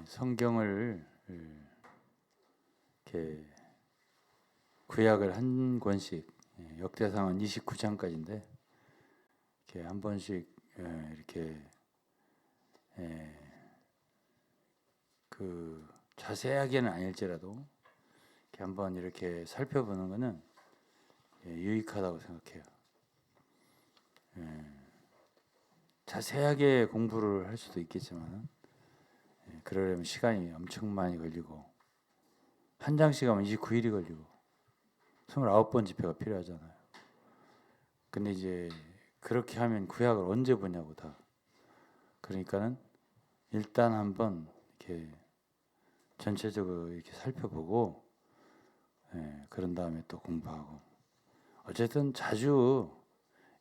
성경을 이렇게 구약을 한 권씩, 역대상은 29장까지인데 이렇게 한 번씩 이렇게 그 자세하게는 아닐지라도 이렇게 한번 이렇게 살펴보는 것은 유익하다고 생각해요. 자세하게 공부를 할 수도 있겠지만 그러려면 시간이 엄청 많이 걸리고 한 장씩 하면 29일이 걸리고 29번 집회가 필요하잖아요. 근데 이제 그렇게 하면 구약을 언제 보냐고 다. 그러니까는 일단 한번 이렇게 전체적으로 이렇게 살펴보고 그런 다음에 또 공부하고 어쨌든 자주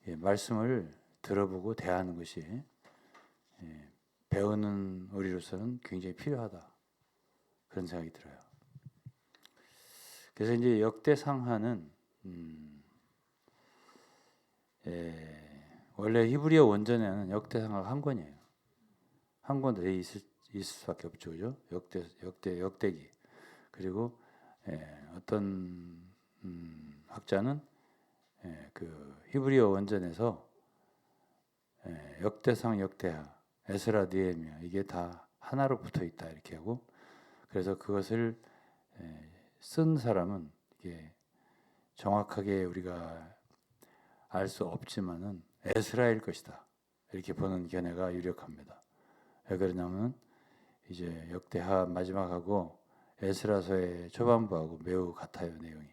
말씀을 들어보고 대하는 것이 배우는 우리로서는 굉장히 필요하다 그런 생각이 들어요. 그래서 이제 역대상하는 원래 히브리어 원전에는 역대상하가 한 권이에요. 한 권 더 있을 수밖에 없죠, 그죠? 역대기. 그리고 어떤 학자는 그 히브리어 원전에서 역대상, 역대하, 에스라, 느헤미야 이게 다 하나로 붙어 있다 이렇게 하고 그래서 그것을 쓴 사람은 이게 정확하게 우리가 알 수 없지만은 에스라일 것이다 이렇게 보는 견해가 유력합니다. 왜 그러냐면 이제 역대하 마지막하고 에스라서의 초반부하고 매우 같아요 내용이.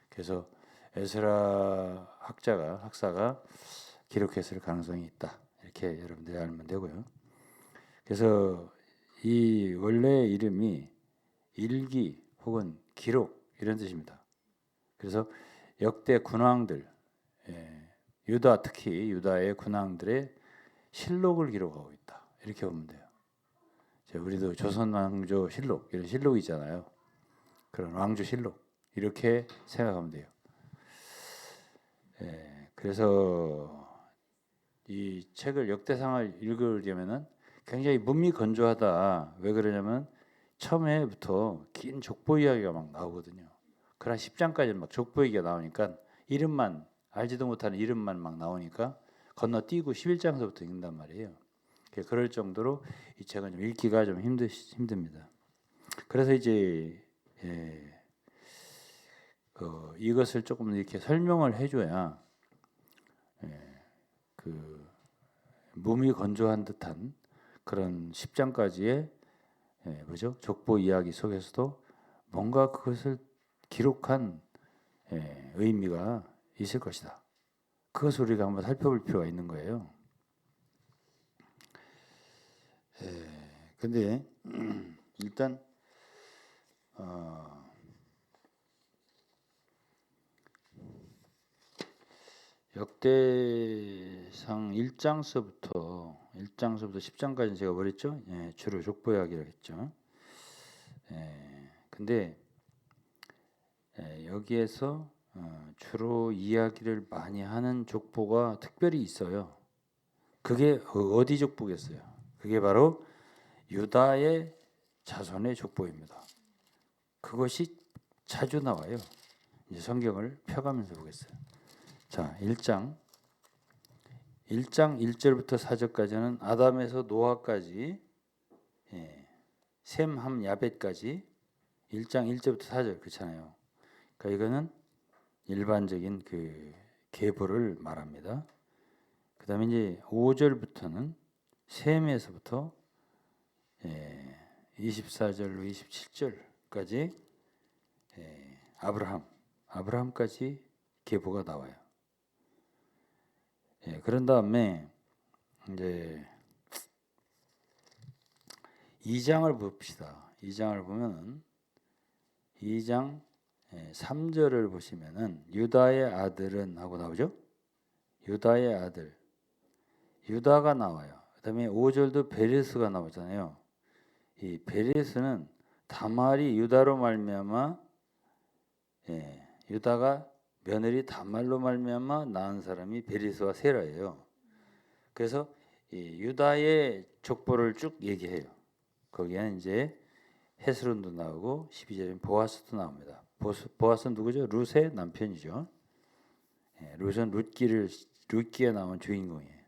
그래서 에스라 학사가 기록했을 가능성이 있다 이렇게 여러분들이 알면 되고요. 그래서 이 원래 이름이 일기 혹은 기록 이런 뜻입니다. 그래서 역대 군왕들, 유다 특히 유다의 군왕들의 실록을 기록하고 있다 이렇게 보면 돼요. 우리도 조선 왕조 실록 이런 실록이 있잖아요. 그런 왕조 실록 이렇게 생각하면 돼요. 그래서 이 책을 역대상을 읽으려면은 굉장히 문미건조하다. 왜 그러냐면 처음에부터 긴 족보 이야기가 막 나오거든요. 그런 10장까지 막 족보 얘기가 나오니까 이름만 알지도 못하는 이름만 막 나오니까 건너뛰고 11장서부터 읽는단 말이에요. 그럴 정도로 이 책은 좀 읽기가 좀 힘듭니다. 그래서 이제 이것을 조금 이렇게 설명을 해줘야 그 몸이 건조한 듯한 그런 10장까지의 뭐죠? 족보 이야기 속에서도 뭔가 그것을 기록한 의미가 있을 것이다. 그것을 우리가 한번 살펴볼 필요가 있는 거예요. 근데 일단 역대상 1장서부터 10장까지는 제가 뭐랬죠? 주로 족보 이야기를 했죠. 근데 여기에서 주로 이야기를 많이 하는 족보가 특별히 있어요. 그게 어디 족보겠어요? 그게 바로 유다의 자손의 족보입니다. 그것이 자주 나와요. 이제 성경을 펴가면서 보겠어요. 자, 1장 1절부터 4절까지는 아담에서 노아까지 셈, 함, 야벳까지 1장 1절부터 4절 그렇잖아요. 그러니까 이거는 일반적인 그 계보를 말합니다. 그다음에 이제 5절부터는 셈에서부터 24절로 27절까지 아브라함까지 계보가 나와요. 그런 다음에 이제 2장을 봅시다. 2장을 보면은 2장 3절을 보시면은 유다의 아들은 하고 나오죠. 유다의 아들 유다가 나와요. 그다음에 5절도 베레스가 나오잖아요. 이 베레스는 다말이 유다로 말미암아 유다가 며느리 다말로 말미암아 낳은 사람이 베레스와 세라예요. 그래서 이 유다의 족보를 쭉 얘기해요. 거기에는 이제 헤스론도 나오고 12절에 보아스도 나옵니다. 보아스는 누구죠? 룻의 남편이죠. 룻은 룻기에 나온 주인공이에요.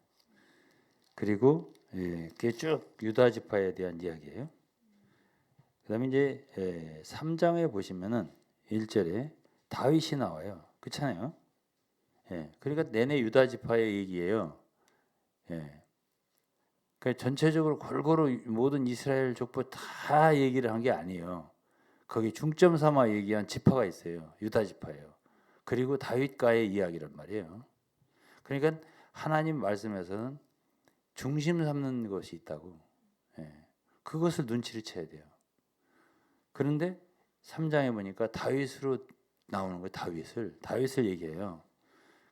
그리고 그게 쭉 유다 지파에 대한 이야기예요. 그다음에 이제 3장에 보시면은 1절에 다윗이 나와요. 그렇잖아요. 그러니까 내내 유다 지파의 얘기예요. 그러니까 전체적으로 골고루 모든 이스라엘 족보 다 얘기를 한 게 아니에요. 거기 중점 삼아 얘기한 지파가 있어요. 유다 지파예요. 그리고 다윗과의 이야기란 말이에요. 그러니까 하나님 말씀에서는 중심 삼는 것이 있다고. 그것을 눈치를 채야 돼요. 그런데 3장에 보니까 다윗으로 나오는 거예요. 다윗을 얘기해요.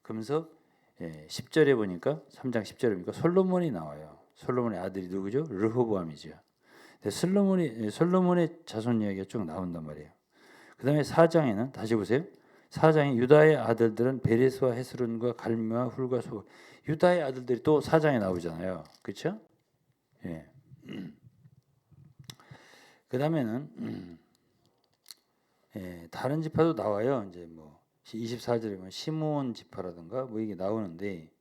그러면서 10절에 보니까 3장 10절에 보니까 솔로몬이 나와요. 솔로몬의 아들이 누구죠? 르호보암이죠. 솔로몬의 자손 이야기가 쭉 나온단 말이에요. 그다음에 4장에는 다시 보세요. 4장에 유다의 아들들은 베레스와 헤스론과 갈미와 훌과 소. 유다의 아들들이 또 4장에 나오잖아요. 그렇죠? 예. 그다음에는 다른 지파도 나와요. 이제 뭐 24절에 보면 시므온 지파라든가 뭐 이게 나오는데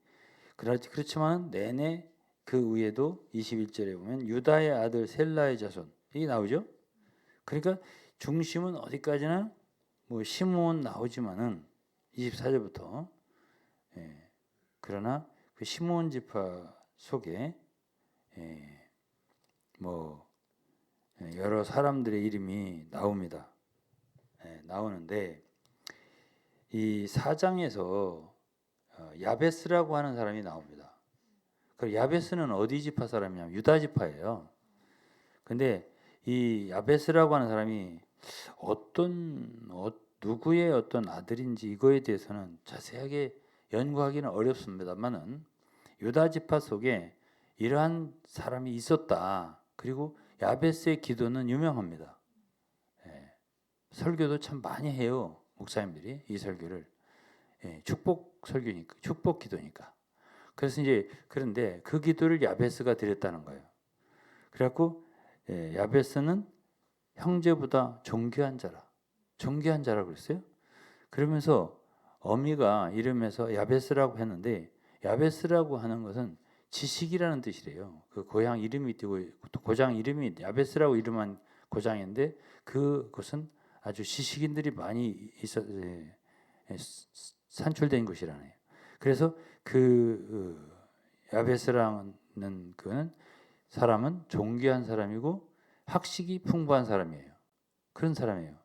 그렇지만 내내 그 위에도 21절에 보면 유다의 아들 셀라의 자손 이게 나오죠. 그러니까 중심은 어디까지나 뭐 시므온 나오지만은 24절부터 그러나 그 시므온 지파 속에 뭐 여러 사람들의 이름이 나옵니다. 나오는데 이 4장에서 야베스라고 하는 사람이 나옵니다. 그 야베스는 어디 지파 사람이냐면 유다 지파예요. 근데 이 야베스라고 하는 사람이 누구의 어떤 아들인지 이거에 대해서는 자세하게 연구하기는 어렵습니다만은 유다 지파 속에 이러한 사람이 있었다. 그리고 야베스의 기도는 유명합니다. 설교도 참 많이 해요. 목사님들이 이 설교를 축복 설교니까 축복 기도니까. 그래서 이제 그런데 그 기도를 야베스가 드렸다는 거예요. 그래갖고 야베스는 형제보다 존귀한 자라고 그랬어요. 그러면서 어미가 이름에서 야베스라고 했는데 야베스라고 하는 것은 지식이라는 뜻이래요. 그 고향 이름이 띄고 또 고장 이름이 야베스라고 이름한 고장인데 그것은 아주 지식인들이 많이 산출된 곳이라네요. 그래서 그 야베스라는 그는 사람은 존귀한 사람이고 학식이 풍부한 사람이에요. 그런 사람이에요.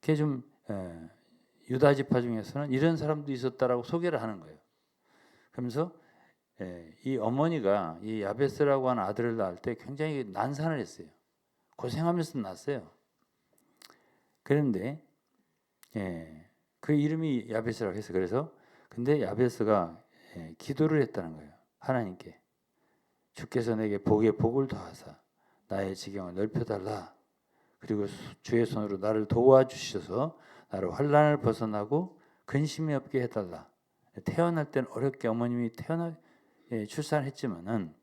그게 좀 유다 지파 중에서는 이런 사람도 있었다라고 소개를 하는 거예요. 그러면서 이 어머니가 이 야베스라고 하는 아들을 낳을 때 굉장히 난산을 했어요. 고생하면서 낳았어요. 그런데 그 이름이 야베스라고 했어요. 그래서 근데 야베스가 기도를 했다는 거예요. 하나님께 주께서 내게 복을 더하사 나의 지경을 넓혀달라. 그리고 주의 손으로 나를 도와주셔서 나를 환난을 벗어나고 근심이 없게 해달라. 태어날 때는 어렵게 어머님이 출산했지만은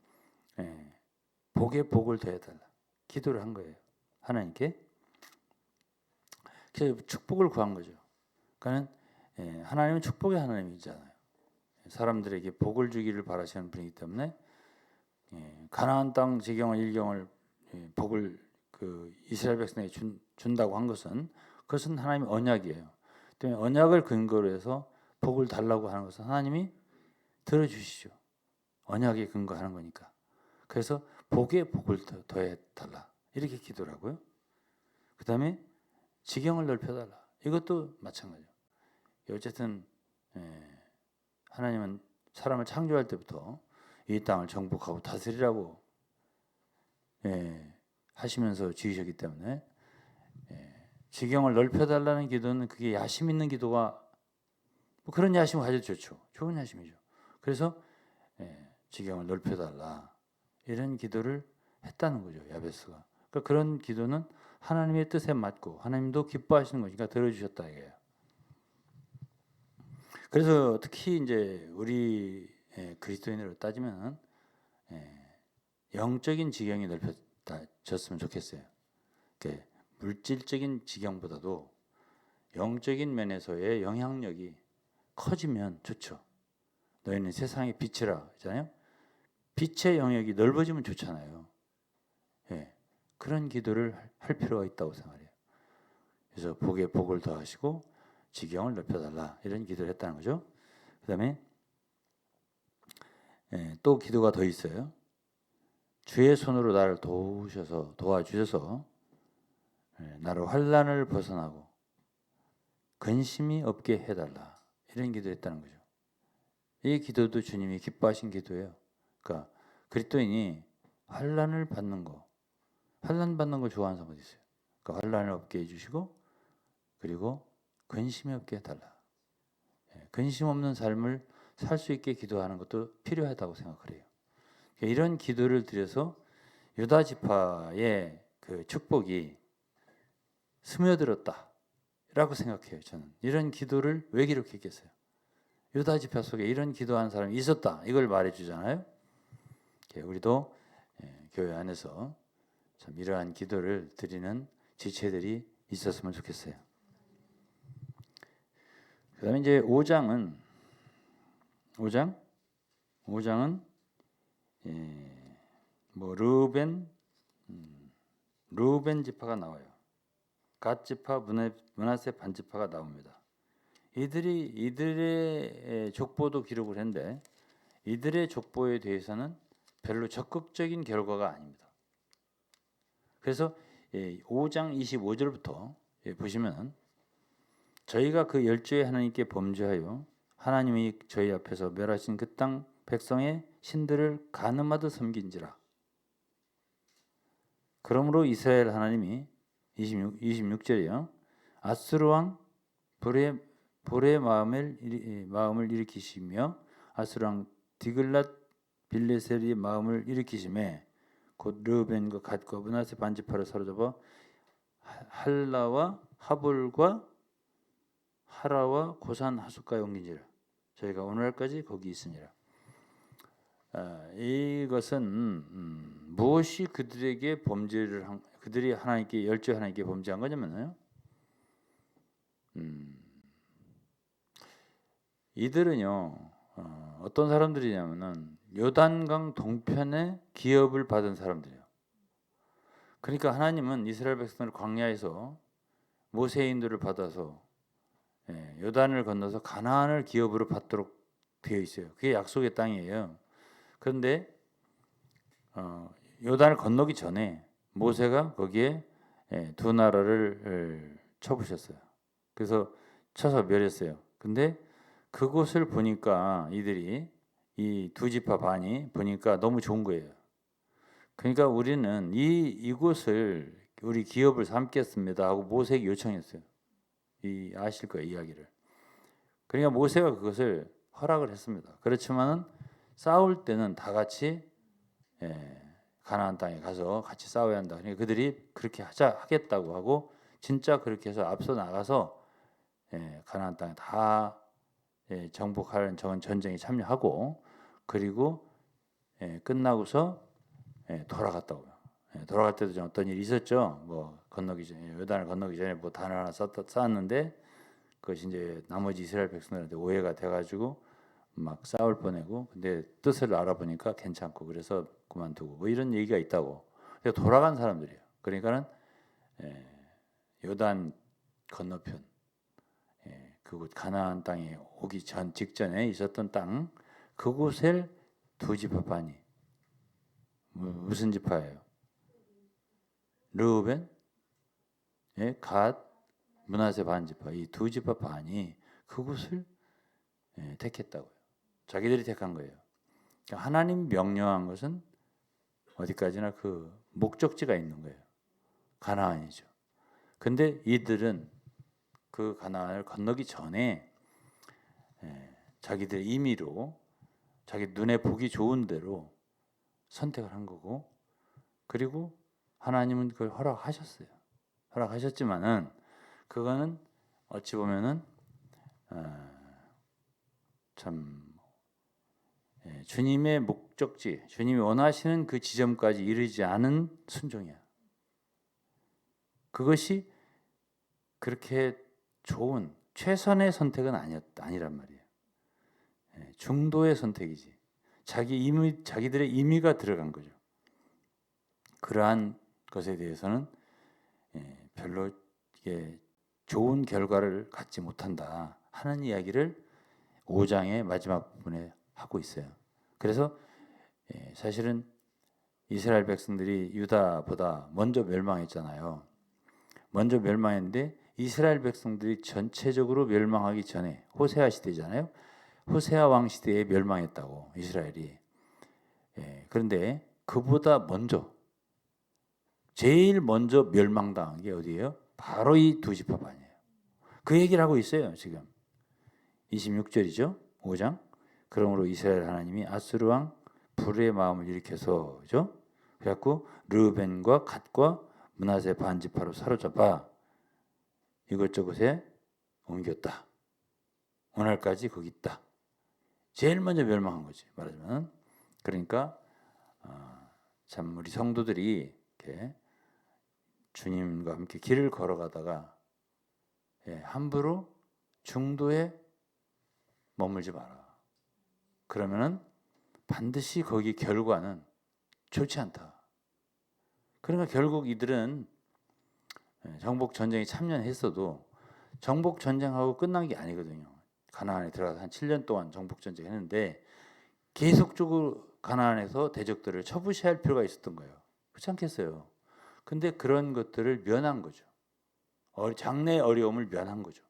복을 더해달라. 기도를 한 거예요. 하나님께. 그래서 축복을 구한 거죠. 그러니까 하나님은 축복의 하나님이잖아요. 사람들에게 복을 주기를 바라시는 분이기 때문에 가나안 땅 지경을 일경을 복을 그 이스라엘 백성에게 준다고 한 것은 그것은 하나님의 언약이에요. 때문에 언약을 근거로 해서 복을 달라고 하는 것은 하나님이 들어주시죠. 언약에 근거하는 거니까. 그래서 복에 복을 더해 달라 이렇게 기도를 하고요. 그 다음에 지경을 넓혀달라. 이것도 마찬가지예요. 어쨌든 하나님은 사람을 창조할 때부터 이 땅을 정복하고 다스리라고 하시면서 지으셨기 때문에 지경을 넓혀달라는 기도는 그게 야심 있는 기도가 뭐 그런 야심을 가져도 좋죠. 좋은 야심이죠. 그래서 지경을 넓혀달라 이런 기도를 했다는 거죠. 야베스가. 그러니까 그런 기도는 하나님의 뜻에 맞고 하나님도 기뻐하시는 거니까 들어주셨다 이게요. 그래서 특히 이제 우리 그리스도인으로 따지면 영적인 지경이 줬으면 좋겠어요. 물질적인 지경보다도 영적인 면에서의 영향력이 커지면 좋죠. 너희는 세상의 빛이라 하잖아요. 빛의 영역이 넓어지면 좋잖아요. 예, 그런 기도를 할 필요가 있다고 생각해요. 그래서 복에 복을 더하시고 지경을 넓혀달라 이런 기도를 했다는 거죠. 그 다음에 또 기도가 더 있어요. 주의 손으로 나를 도와주셔서 나를 환난을 벗어나고 근심이 없게 해달라 이런 기도를 했다는 거죠. 이 기도도 주님이 기뻐하신 기도예요. 그러니까 그리스도인이 환난을 받는 거, 환난 받는 걸 좋아하는 사람도 있어요. 그러니까 환난을 없게 해주시고 그리고 근심이 없게 해달라. 근심 없는 삶을 살 수 있게 기도하는 것도 필요하다고 생각을 해요. 이런 기도를 드려서 유다 지파의 그 축복이 스며들었다라고 생각해요. 저는 이런 기도를 왜 기록했겠어요? 유다 지파 속에 이런 기도하는 사람이 있었다. 이걸 말해주잖아요. 우리도 교회 안에서 참 이러한 기도를 드리는 지체들이 있었으면 좋겠어요. 그 다음에 이제 5장은 뭐 르우벤 지파가 나와요. 갓 지파, 므낫세 반 지파가 나옵니다. 이들의 족보도 기록을 했는데 이들의 족보에 대해서는 별로 적극적인 결과가 아닙니다. 그래서 5장 25절부터 보시면 저희가 그 열조의 하나님께 범죄하여 하나님이 저희 앞에서 멸하신 그 땅 백성의 신들을 간음하듯 섬긴지라. 그러므로 이스라엘 하나님이 26절이요. 아수르 왕 볼의 마음을 일으키시며 아수르 왕 디글랏 빌레셀의 마음을 일으키심에 곧 르우벤과 갓과 므낫세 반지파를 사로잡아 할라와 하볼과 하라와 고산 하숫가에 옮긴지라. 저희가 오늘까지 거기 있으니라. 이것은 무엇이 그들에게 그들이 하나님께 열조의 하나님께 범죄한 거냐면요. 이들은요 어떤 사람들이냐면은 요단강 동편에 기업을 받은 사람들이에요. 그러니까 하나님은 이스라엘 백성을 광야에서 모세의 인도를 받아서 요단을 건너서 가나안을 기업으로 받도록 되어 있어요. 그게 약속의 땅이에요. 그런데 요단을 건너기 전에 모세가 거기에 두 나라를 쳐부셨어요. 그래서 쳐서 멸했어요. 근데 그곳을 보니까 이들이 이 두 지파 반이 보니까 너무 좋은 거예요. 그러니까 우리는 이곳을 우리 기업을 삼겠습니다 하고 모세에게 요청했어요. 아실 거예요, 이야기를. 그러니까 모세가 그것을 허락을 했습니다. 그렇지만은 싸울 때는 다 같이 가나안 땅에 가서 같이 싸워야 한다. 그러니까 그들이 그렇게 하겠다고 하고 진짜 그렇게 해서 앞서 나가서 가나안 땅에 다 정복하는 전쟁에 참여하고 그리고 끝나고서 돌아갔다고요. 돌아갈 때도 좀 어떤 일이 있었죠. 뭐 건너기 전에 요단을 건너기 전에 뭐 단을 하나 쌓았는데 그것이 이제 나머지 이스라엘 백성들한테 오해가 돼가지고 막 싸울 뻔하고 근데 뜻을 알아보니까 괜찮고 그래서 그만두고 뭐 이런 얘기가 있다고. 돌아간 사람들이에요. 그러니까는 요단 건너편 그곳 가나안 땅에 오기 직전에 있었던 땅 그곳을 두 지파 반이 무슨 지파예요? 르우벤, 갓, 므낫세 반 지파 이 두 지파 반이 그곳을 택했다고요. 자기들이 택한 거예요. 그러니까 하나님 명령한 것은 어디까지나 그 목적지가 있는 거예요. 가나안이죠. 근데 이들은 그 가나안을 건너기 전에 자기들 임의로 자기 눈에 보기 좋은 대로 선택을 한 거고 그리고 하나님은 그걸 허락하셨어요. 허락하셨지만은 그거는 어찌 보면은 참 주님의 목적지, 주님이 원하시는 그 지점까지 이르지 않은 순종이야. 그것이 그렇게 좋은 최선의 선택은 아니란 말이에요. 중도의 선택이지. 자기들의 임의가 들어간 거죠. 그러한 것에 대해서는 별로 이게 좋은 결과를 갖지 못한다 하는 이야기를 5장의 마지막 부분에 하고 있어요. 그래서 사실은 이스라엘 백성들이 유다보다 먼저 멸망했잖아요. 먼저 멸망했는데 이스라엘 백성들이 전체적으로 멸망하기 전에 호세아 시대잖아요. 호세아 왕 시대에 멸망했다고 이스라엘이. 그런데 그보다 먼저 제일 먼저 멸망당한 게 어디예요? 바로 이 두 지파반이에요. 그 얘기를 하고 있어요. 지금 26절이죠. 5장. 그러므로 이스라엘 하나님이 아수르 왕 불의 마음을 일으켜서 그죠? 그래갖고 르벤과 갓과 므낫세 반지파로 사로잡아 이것저것에 옮겼다. 오늘까지 거기 있다. 제일 먼저 멸망한 거지 말하자면. 그러니까 참 우리 성도들이 이렇게 주님과 함께 길을 걸어가다가 함부로 중도에 머물지 마라. 그러면은 반드시 거기 결과는 좋지 않다. 그러니까 결국 이들은 정복 전쟁에 참여했어도 정복 전쟁하고 끝난 게 아니거든요. 가나안에 들어가서 한 7년 동안 정복 전쟁 했는데 계속적으로 가나안에서 대적들을 처부시할 필요가 있었던 거예요. 그렇지 않겠어요? 근데 그런 것들을 면한 거죠. 장래의 어려움을 면한 거죠.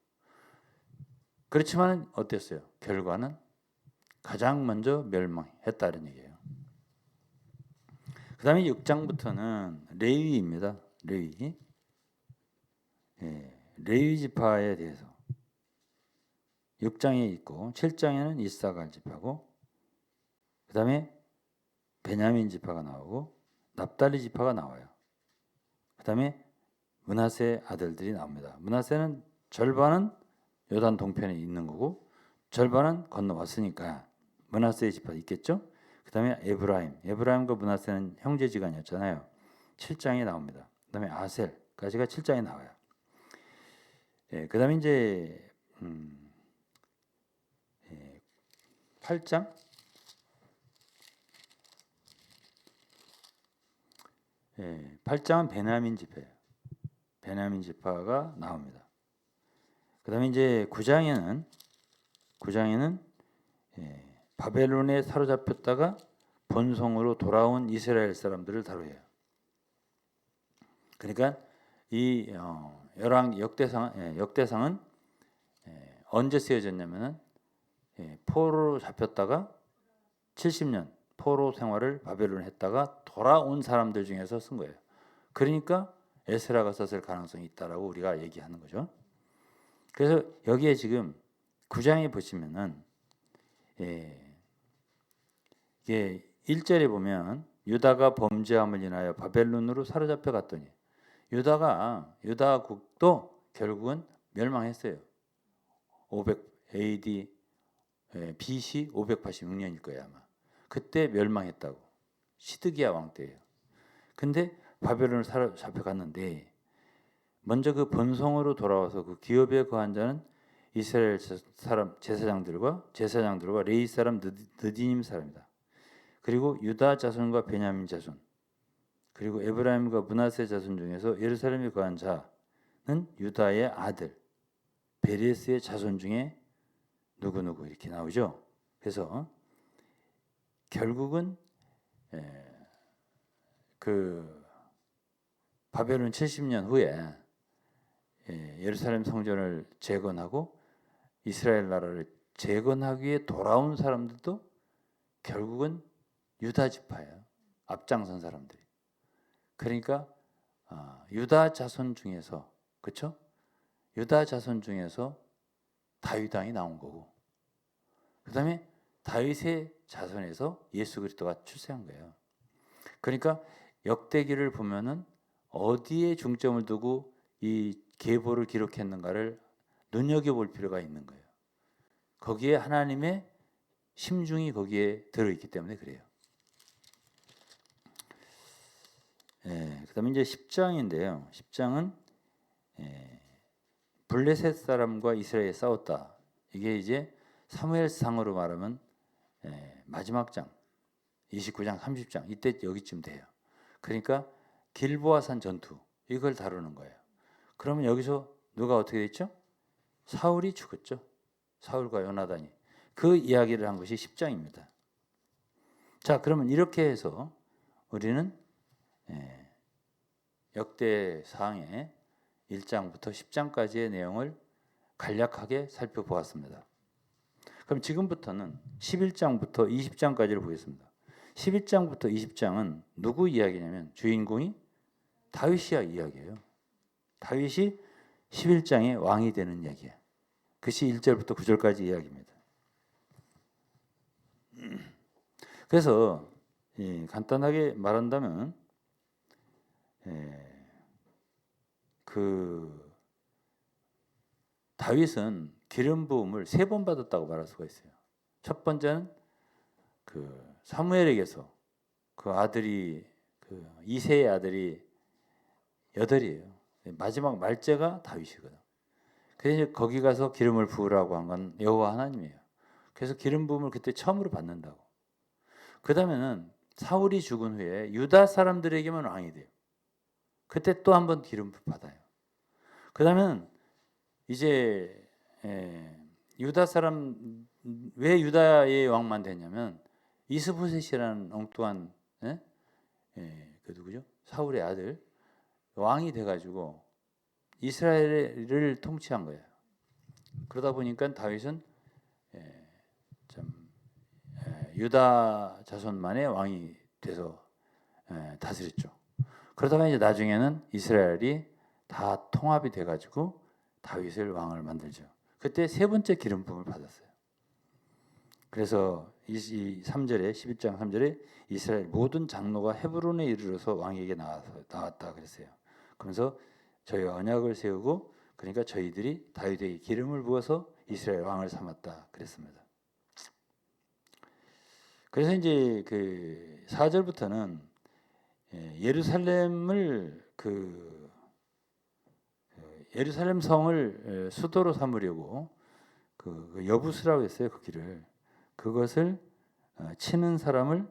그렇지만 어땠어요? 결과는 가장 먼저 멸망했다는 얘기예요. 그 다음에 6장부터는 레위입니다. 레위. 레위 지파에 대해서 6장에 있고 7장에는 이사갈 지파고 그 다음에 베냐민 지파가 나오고 납달리 지파가 나와요. 그 다음에 므낫세 아들들이 나옵니다. 므낫세는 절반은 요단 동편에 있는 거고 절반은 건너왔으니까 므낫세의 지파 있겠죠. 그 다음에 에브라임과 므낫세는 형제지간이었잖아요. 7장에 나옵니다. 그 다음에 아셀까지가 7장에 나와요. 그 다음에 이제 8장 8장은 베냐민 지파예요. 베냐민 지파가 나옵니다. 그 다음에 이제 9장에는 바벨론에 사로잡혔다가 본성으로 돌아온 이스라엘 사람들을 다뤄요. 그러니까 이 역대상은 언제 쓰여졌냐면은 포로로 잡혔다가 70년 포로 생활을 바벨론에 했다가 돌아온 사람들 중에서 쓴 거예요. 그러니까 에스라가 썼을 가능성이 있다라고 우리가 얘기하는 거죠. 그래서 여기에 지금 9장에 보시면은 이게 1절에 보면 유다가 범죄함을 인하여 바벨론으로 사로잡혀 갔더니 유다국도 결국은 멸망했어요. 500 AD BC 586년일 거예요 아마. 그때 멸망했다고. 시드기야 왕 때예요. 근데 바벨론을 사로잡혀 갔는데 먼저 그 본성으로 돌아와서 그 기업에 거한 자는 이스라엘 사람 제사장들과 레위 사람 느디님 사람이다. 그리고 유다 자손과 베냐민 자손 그리고 에브라임과 므낫세 자손 중에서 예루살렘에 거한 자는 유다의 아들 베레스의 자손 중에 누구누구 이렇게 나오죠. 그래서 결국은 그 바벨론 70년 후에 예루살렘 성전을 재건하고 이스라엘 나라를 재건하기 위해 돌아온 사람들도 결국은 유다 지파예요. 앞장선 사람들이. 그러니까 유다 자손 중에서 그렇죠? 유다 자손 중에서 다윗 왕이 나온 거고 그다음에 다윗의 자손에서 예수 그리스도가 출생한 거예요. 그러니까 역대기를 보면은 어디에 중점을 두고 이 계보를 기록했는가를 눈여겨볼 필요가 있는 거예요. 거기에 하나님의 심중이 거기에 들어있기 때문에 그래요. 그다음에 이제 10장인데요. 10장은 블레셋 사람과 이스라엘이 싸웠다. 이게 이제 사무엘상으로 말하면 마지막 장 29장 30장 이때 여기쯤 돼요. 그러니까 길보아산 전투 이걸 다루는 거예요. 그러면 여기서 누가 어떻게 됐죠? 사울이 죽었죠. 사울과 요나단이 그 이야기를 한 것이 10장입니다. 자, 그러면 이렇게 해서 우리는 역대상의 1장부터 10장까지의 내용을 간략하게 살펴보았습니다. 그럼 지금부터는 11장부터 20장까지를 보겠습니다. 11장부터 20장은 누구 이야기냐면 주인공이 다윗이야 이야기예요. 다윗이 11장의 왕이 되는 이야기예요. 그것이 1절부터 9절까지 이야기입니다. 그래서 간단하게 말한다면 그 다윗은 기름 부음을 3번 받았다고 말할 수가 있어요. 첫 번째는 그 사무엘에게서 그 아들이 그 이새의 아들이 8이에요. 마지막 말째가 다윗이거든. 그래서 거기 가서 기름을 부으라고 한 건 여호와 하나님이에요. 그래서 기름 부음을 그때 처음으로 받는다고. 그 다음에는 사울이 죽은 후에 유다 사람들에게만 왕이 돼요. 그때 또 한 번 기름 받아요. 그 다음에는 이제 유다 사람 왜 유다의 왕만 되냐면 이스보셋이라는 엉뚱한 그 누구죠? 사울의 아들 왕이 돼가지고 이스라엘을 통치한 거예요. 그러다 보니까 다윗은 참 유다 자손만의 왕이 돼서 다스렸죠. 그러다가 이제 나중에는 이스라엘이 다 통합이 돼가지고 다윗을 왕을 만들죠. 그때 3번째 기름 부음을 받았어요. 그래서 이 3절에 11장 3절에 이스라엘 모든 장로가 헤브론에 이르러서 왕에게 나왔다 그랬어요. 그러면서 저희 언약을 세우고 그러니까 저희들이 다윗에게 기름을 부어서 이스라엘 왕을 삼았다 그랬습니다. 그래서 이제 그 4절부터는 예루살렘을 예루살렘 성을 수도로 삼으려고 그 여부수라고 했어요. 그 길을 그것을 치는 사람을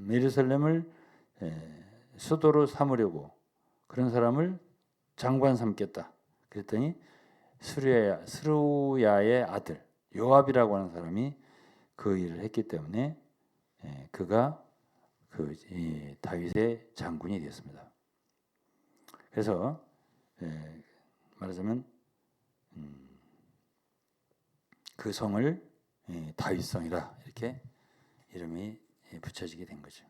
예루살렘을 수도로 삼으려고 그런 사람을 장관 삼겠다. 그랬더니 스루야의 아들 요압이라고 하는 사람이 그 일을 했기 때문에 그가 다윗의 장군이 되었습니다. 그래서 말하자면 그 성을 다윗성이라 이렇게 이름이 붙여지게 된 거죠.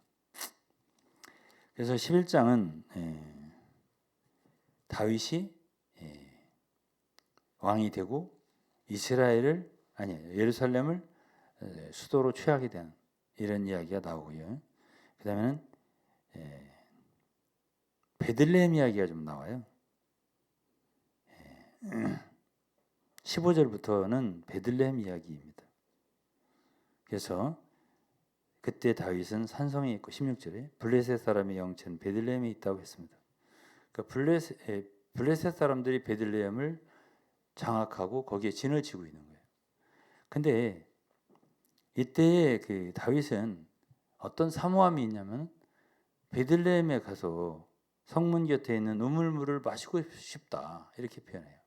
그래서 11장은 다윗이 왕이 되고 예루살렘을 수도로 취하게 된 이런 이야기가 나오고요. 그 다음에는 베들레헴 이야기가 좀 나와요. 15절부터는 베들레헴 이야기입니다. 그래서 그때 다윗은 산성에 있고 16절에 블레셋 사람의 영체는 베들레헴에 있다고 했습니다. 그러니까 블레셋 사람들이 베들레헴을 장악하고 거기에 진을 치고 있는 거예요. 근데 이때의 그 다윗은 어떤 사모함이 있냐면 베들레헴에 가서 성문 곁에 있는 우물물을 마시고 싶다 이렇게 표현해요.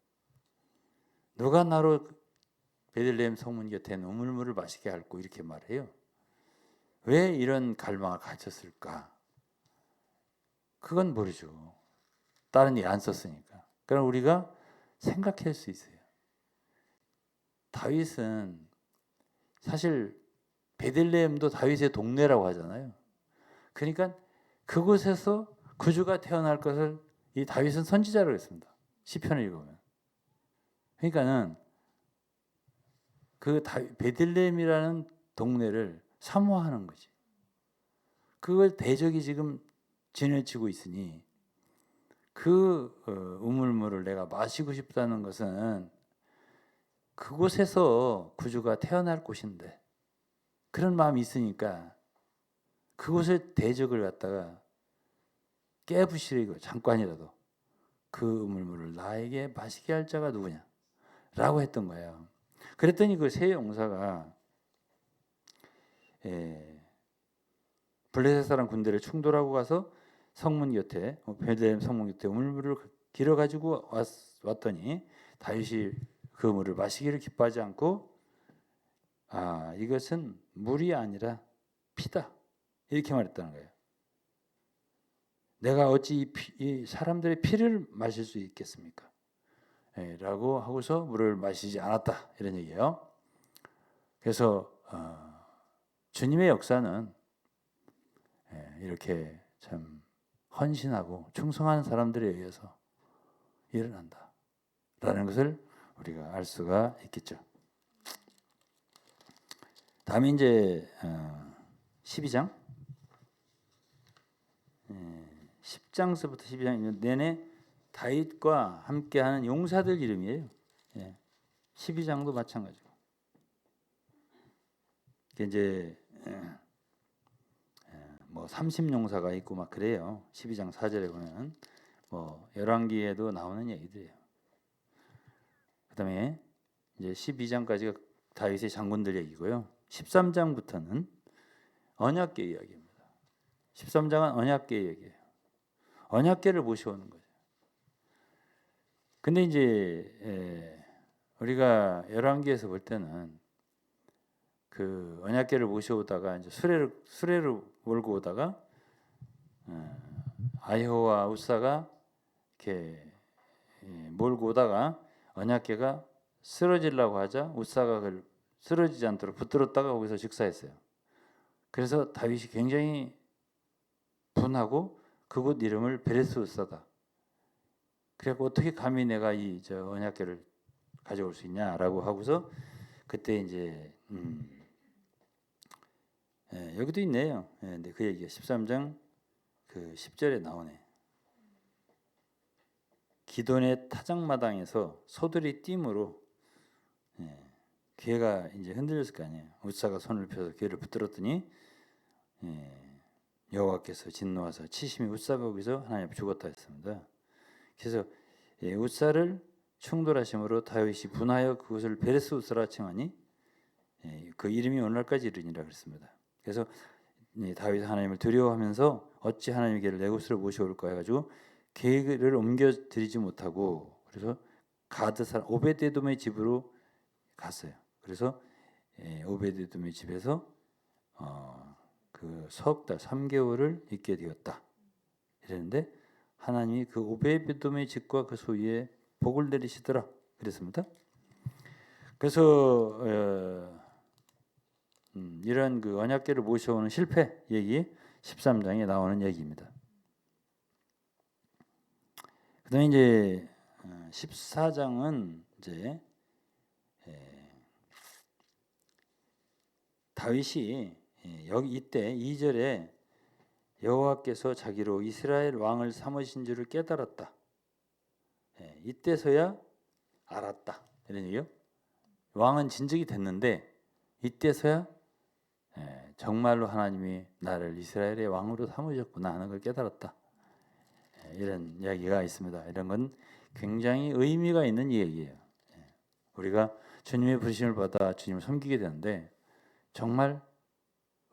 누가 나로 베들레헴 성문 곁에 있는 우물물을 마시게 할고 이렇게 말해요. 왜 이런 갈망을 가졌을까? 그건 모르죠. 다른 예 안 썼으니까. 그럼 우리가 생각할 수 있어요. 다윗은 사실 베들레헴도 다윗의 동네라고 하잖아요. 그러니까 그곳에서 구주가 태어날 것을 이 다윗은 선지자라고 했습니다. 시편을 읽으면. 그러니까는 그 베들레헴이라는 동네를 사모하는 거지. 그걸 대적이 지금 진을 치고 있으니 그 우물물을 내가 마시고 싶다는 것은 그곳에서 구주가 태어날 곳인데 그런 마음이 있으니까 그곳에 대적을 갖다가 깨부시고 잠깐이라도 그 우물물을 나에게 마시게 할 자가 누구냐? 라고 했던 거예요. 그랬더니 그 세 용사가 블레셋 사람 군대를 충돌하고 가서 성문 곁에 베들레헴 성문 곁에 우물물을 길어 가지고 왔더니 다윗이 그 물을 마시기를 기뻐하지 않고 이것은 물이 아니라 피다 이렇게 말했다는 거예요. 내가 어찌 이 사람들의 피를 마실 수 있겠습니까? 라고 하고서 물을 마시지 않았다 이런 얘기예요. 그래서 주님의 역사는 이렇게 참 헌신하고 충성하는 사람들에 의해서 일어난다라는 것을 우리가 알 수가 있겠죠. 다음에 이제 12장 10장서부터 12장 내내 다윗과 함께하는 용사들 이름이에요. 12장도 마찬가지고. 이제 뭐 30용사가 있고 막 그래요. 12장 4절에 보면 뭐 열왕기에도 나오는 얘기들이에요. 그다음에 이제 12장까지가 다윗의 장군들 얘기고요. 13장부터는 언약궤 이야기입니다. 13장은 언약궤 얘기예요. 언약궤를 모셔오는 거죠. 근데 이제 우리가 열왕기에서 볼 때는 그 언약궤를 모셔오다가 이제 수레를 몰고 오다가 아히호와 우사가 이렇게 몰고 오다가 언약궤가 쓰러지려고 하자 우사가 그걸 쓰러지지 않도록 붙들었다가 거기서 즉사했어요. 그래서 다윗이 굉장히 분하고 그곳 이름을 베레스 우사다. 그래서 어떻게 감히 내가 이 언약궤를 가져올 수 있냐라고 하고서 그때 이제 여기도 있네요. 근데 그 얘기가 13장 그 10절에 나오네. 기돈의 타작마당에서 소들이 띠므로 괴가 이제 흔들렸을 거 아니에요. 우사가 손을 펴서 괴를 붙들었더니 여호와께서 진노하사 치심이 우사가 거기서 하나님 앞에 죽었다 했습니다. 그래서 우사를 충돌하심으로 다윗이 분하여 그것을 베레스 우사라 칭하니 그 이름이 오늘날까지 이르니라 그랬습니다. 그래서 다윗 하나님을 두려워하면서 어찌 하나님의 궤를 내 곳으로 모셔올까 해가지고 궤를 옮겨 드리지 못하고 그래서 가드 사람 오베데돔의 집으로 갔어요. 그래서 오베데돔의 집에서 그 석 달 3개월을 있게 되었다. 이랬는데 하나님이 그 오베데돔의 집과 그 소유에 복을 내리시더라. 그랬습니다. 그래서 이런 그 언약궤를 모셔오는 실패 얘기 13장에 나오는 얘기입니다. 그다음에 이제 14장은 이제 다윗이 여기 이때 2절에 여호와께서 자기로 이스라엘 왕을 삼으신 줄을 깨달았다. 이때서야 알았다. 이런 얘기요. 왕은 진즉이 됐는데 이때서야 정말로 하나님이 나를 이스라엘의 왕으로 삼으셨구나 하는 걸 깨달았다. 이런 이야기가 있습니다. 이런 건 굉장히 의미가 있는 얘기예요. 우리가 주님의 부르심을 받아 주님을 섬기게 되는데 정말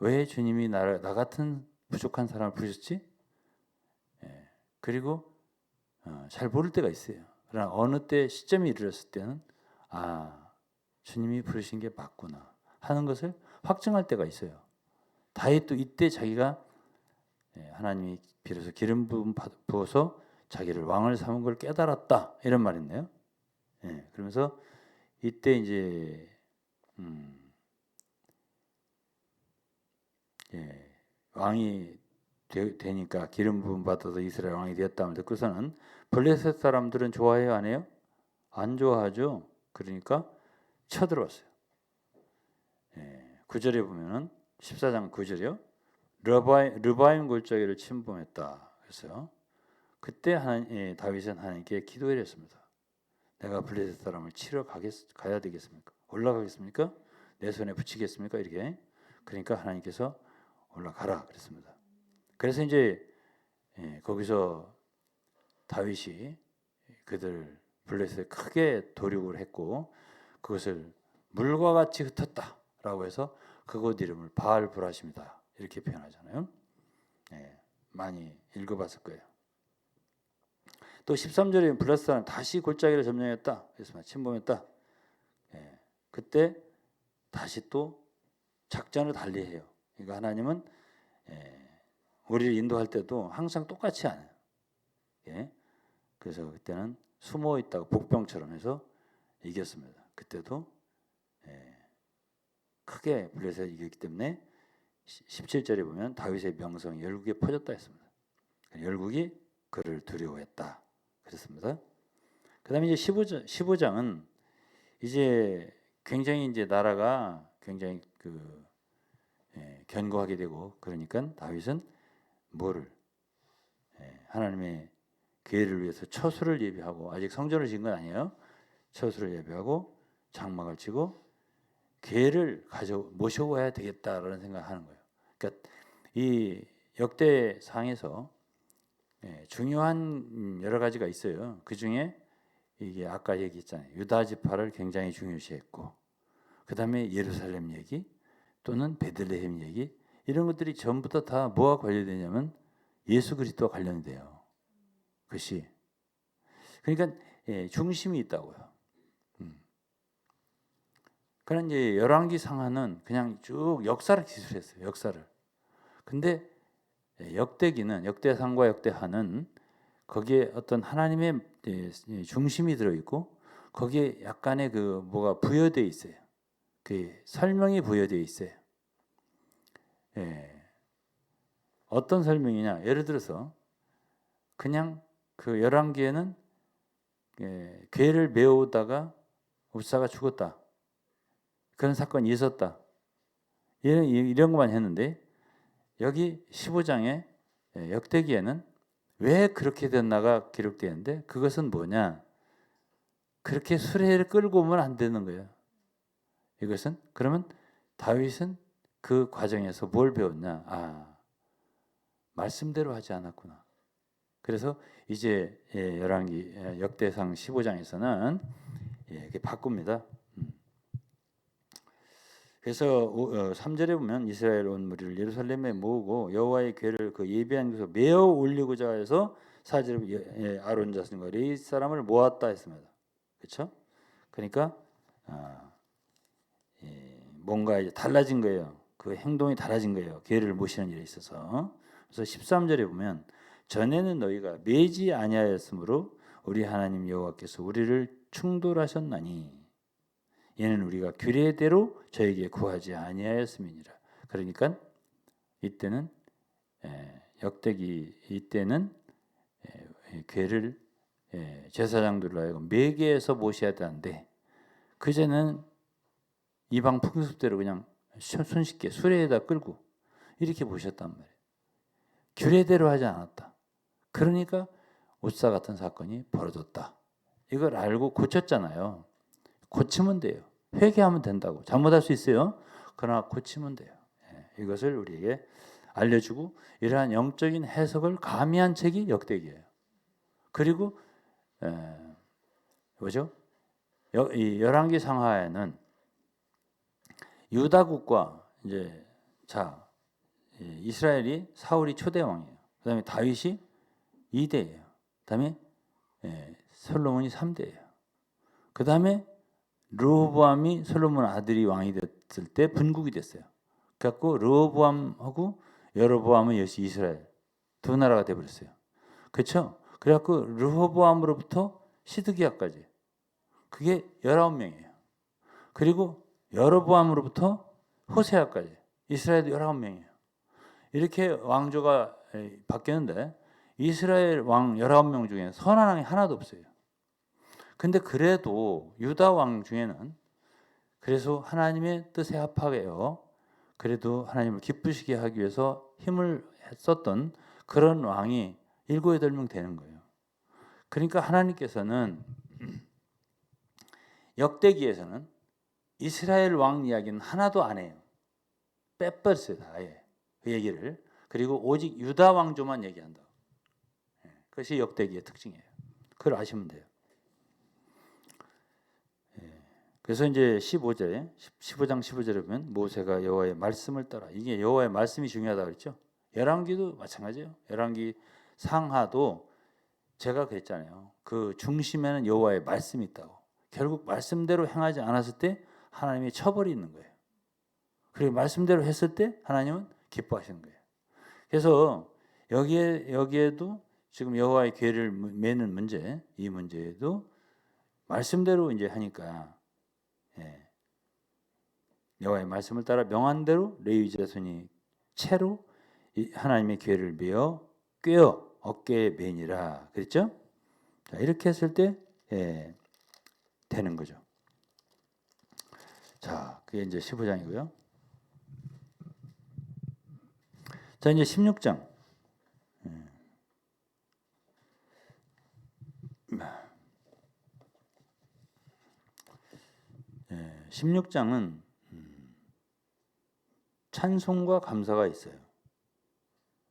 왜 주님이 나 같은 부족한 사람을 부르셨지? 그리고 잘 모를 때가 있어요. 그러나 어느 때 시점이 이르렀을 때는 주님이 부르신 게 맞구나 하는 것을 확증할 때가 있어요. 다윗도 이때 자기가 하나님이 비로소 기름 부어서 자기를 왕을 삼은 걸 깨달았다 이런 말이네요. 그러면서 이때 이제 왕이 되니까 기름 부음 받아서 이스라엘 왕이 되었다면 듣고서는 블레셋 사람들은 좋아해요, 안 해요? 안 좋아하죠. 그러니까 쳐들어왔어요. 9절에 보면은 14장 9절이요. 르바임 골짜기를 침범했다. 그래서 그때 다윗은 하나님께 기도를 했습니다. 내가 블레셋 사람을 치러 가야 되겠습니까? 올라가겠습니까? 내 손에 붙이겠습니까? 이렇게. 그러니까 하나님께서 올라가라 그랬습니다. 그래서 이제 거기서 다윗이 그들 블레셋에 크게 도륙을 했고 그것을 물과 같이 흩었다라고 해서 그곳 이름을 바알 브라심이다 이렇게 표현하잖아요. 많이 읽어봤을 거예요. 또 13절에 블레셋은 다시 골짜기를 점령했다. 그래서 침범했다. 그때 다시 또 작전을 달리해요. 그러니까 하나님은 우리를 인도할 때도 항상 똑같이 안 해요. 그래서 그때는 숨어 있다가 복병처럼 해서 이겼습니다. 그때도 크게 블레셋을 이겼기 때문에 17절에 보면 다윗의 명성이 열국에 퍼졌다 했습니다. 열국이 그를 두려워했다 그랬습니다. 그다음에 이제 15장은 이제 굉장히 이제 나라가 굉장히 견고하게 되고 그러니까 다윗은 뭐를 하나님의 계회를 위해서 처수를 예비하고 아직 성전을 지은 건 아니에요. 처수를 예비하고 장막을 치고 계회를 모셔와야 되겠다라는 생각을 하는 거예요. 그러니까 이 역대상에서 중요한 여러 가지가 있어요. 그 중에 이게 아까 얘기했잖아요. 유다 지파를 굉장히 중요시했고, 그 다음에 예루살렘 얘기 또는 베들레헴 얘기 이런 것들이 전부 다 뭐와 관련되냐면 예수 그리스도와 관련돼요. 그것이 그러니까 중심이 있다고요. 그런 이제 열왕기 상하는 그냥 쭉 역사를 기술했어요. 역사를. 근데 역대기는 역대상과 역대하는 거기에 어떤 하나님의 중심이 들어 있고 거기에 약간의 그 뭐가 부여되어 있어요. 그 설명이 부여되어 있어요. 어떤 설명이냐? 예를 들어서 그냥 그 열왕기에는 괴를 메우다가 읍사가 죽었다. 그런 사건이 있었다. 이런 것만 했는데 여기 15장에 역대기에는 왜 그렇게 됐나가 기록되는데 그것은 뭐냐? 그렇게 수레를 끌고 오면 안 되는 거예요. 이것은 그러면 다윗은 그 과정에서 뭘 배웠냐? 말씀대로 하지 않았구나. 그래서 이제 열왕기 역대상 15장에서는 이렇게 바꿉니다. 그래서 3절에 보면 이스라엘 온 무리를 예루살렘에 모으고 여호와의 궤를 그 예비한 곳에 메어 올리고자 해서 4절에 아론 자손과 레위 사람을 모았다 했습니다. 그렇죠? 그러니까 뭔가 이제 달라진 거예요. 그 행동이 달라진 거예요. 궤를 모시는 일에 있어서. 그래서 13절에 보면 전에는 너희가 매지 아니하였으므로 우리 하나님 여호와께서 우리를 충돌하셨나니 이는 우리가 규례대로 저에게 구하지 아니하였음이니라. 그러니까 이때는 역대기 이때는 궤를 제사장들로 하여금 매개해서 모셔야 되는데 그제는 이방 풍습대로 그냥 손쉽게 수레에다 끌고 이렇게 모셨단 말이에요. 규례대로 하지 않았다. 그러니까 옷사 같은 사건이 벌어졌다. 이걸 알고 고쳤잖아요. 고치면 돼요. 회개하면 된다고. 잘못할 수 있어요. 그러나 고치면 돼요. 이것을 우리에게 알려주고 이러한 영적인 해석을 가미한 책이 역대기예요. 그리고 뭐죠? 이 열왕기 상하에는 유다국과 이제 이스라엘이 사울이 초대 왕이에요. 그다음에 다윗이 2대예요. 그다음에 솔로몬이 3대예요. 그다음에 르호보암이 솔로몬 아들이 왕이 됐을 때 분국이 됐어요. 그래갖고 르호보암하고 여로보암은 역시 이스라엘 두 나라가 돼버렸어요. 그렇죠? 그래갖고 르호보암으로부터 시드기야까지 그게 19명이에요. 그리고 여로보암으로부터 호세아까지 이스라엘도 19명이에요. 이렇게 왕조가 바뀌었는데 이스라엘 왕 19명 중에 선한 왕이 하나도 없어요. 근데 그래도 유다 왕 중에는 그래서 하나님의 뜻에 합하게요. 그래도 하나님을 기쁘시게 하기 위해서 힘을 썼던 그런 왕이 7, 8명 되는 거예요. 그러니까 하나님께서는 역대기에서는 이스라엘 왕 이야기는 하나도 안 해요. 빼버렸어요. 아예. 그 얘기를. 그리고 오직 유다 왕조만 얘기한다. 그것이 역대기의 특징이에요. 그걸 아시면 돼요. 그래서 이제 15장 15절에 보면 모세가 여호와의 말씀을 따라, 이게 여호와의 말씀이 중요하다 그랬죠. 열왕기도 마찬가지예요. 열왕기 상하도 제가 그랬잖아요. 그 중심에는 여호와의 말씀이 있다고. 결국 말씀대로 행하지 않았을 때 하나님이 처벌이 있는 거예요. 그리고 말씀대로 했을 때 하나님은 기뻐하시는 거예요. 그래서 여기에도 지금 여호와의 궤를 매는 문제, 이 문제에도 말씀대로 이제 하니까, 여호와의 말씀을 따라 명한 대로 레위 자손이 채로 하나님의 궤를 메어 꿰어 어깨에 매니라 그랬죠? 자, 이렇게 했을 때 되는 거죠. 자, 그게 이제 15장이고요. 자, 이제 16장. 16장은 찬송과 감사가 있어요.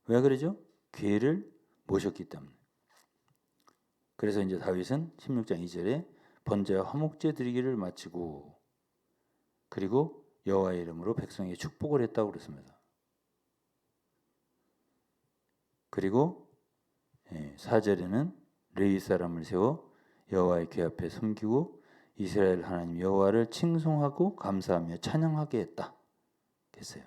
왜 그러죠? 궤를 모셨기 때문에. 그래서 이제 다윗은 16장 2절에 번제와 화목제 드리기를 마치고 그리고 여호와의 이름으로 백성에게 축복을 했다고 그랬습니다. 그리고 4절에는 레위 사람을 세워 여호와의 궤 앞에 섬기고 이스라엘 하나님 여호와를 칭송하고 감사하며 찬양하게 했다. 됐어요.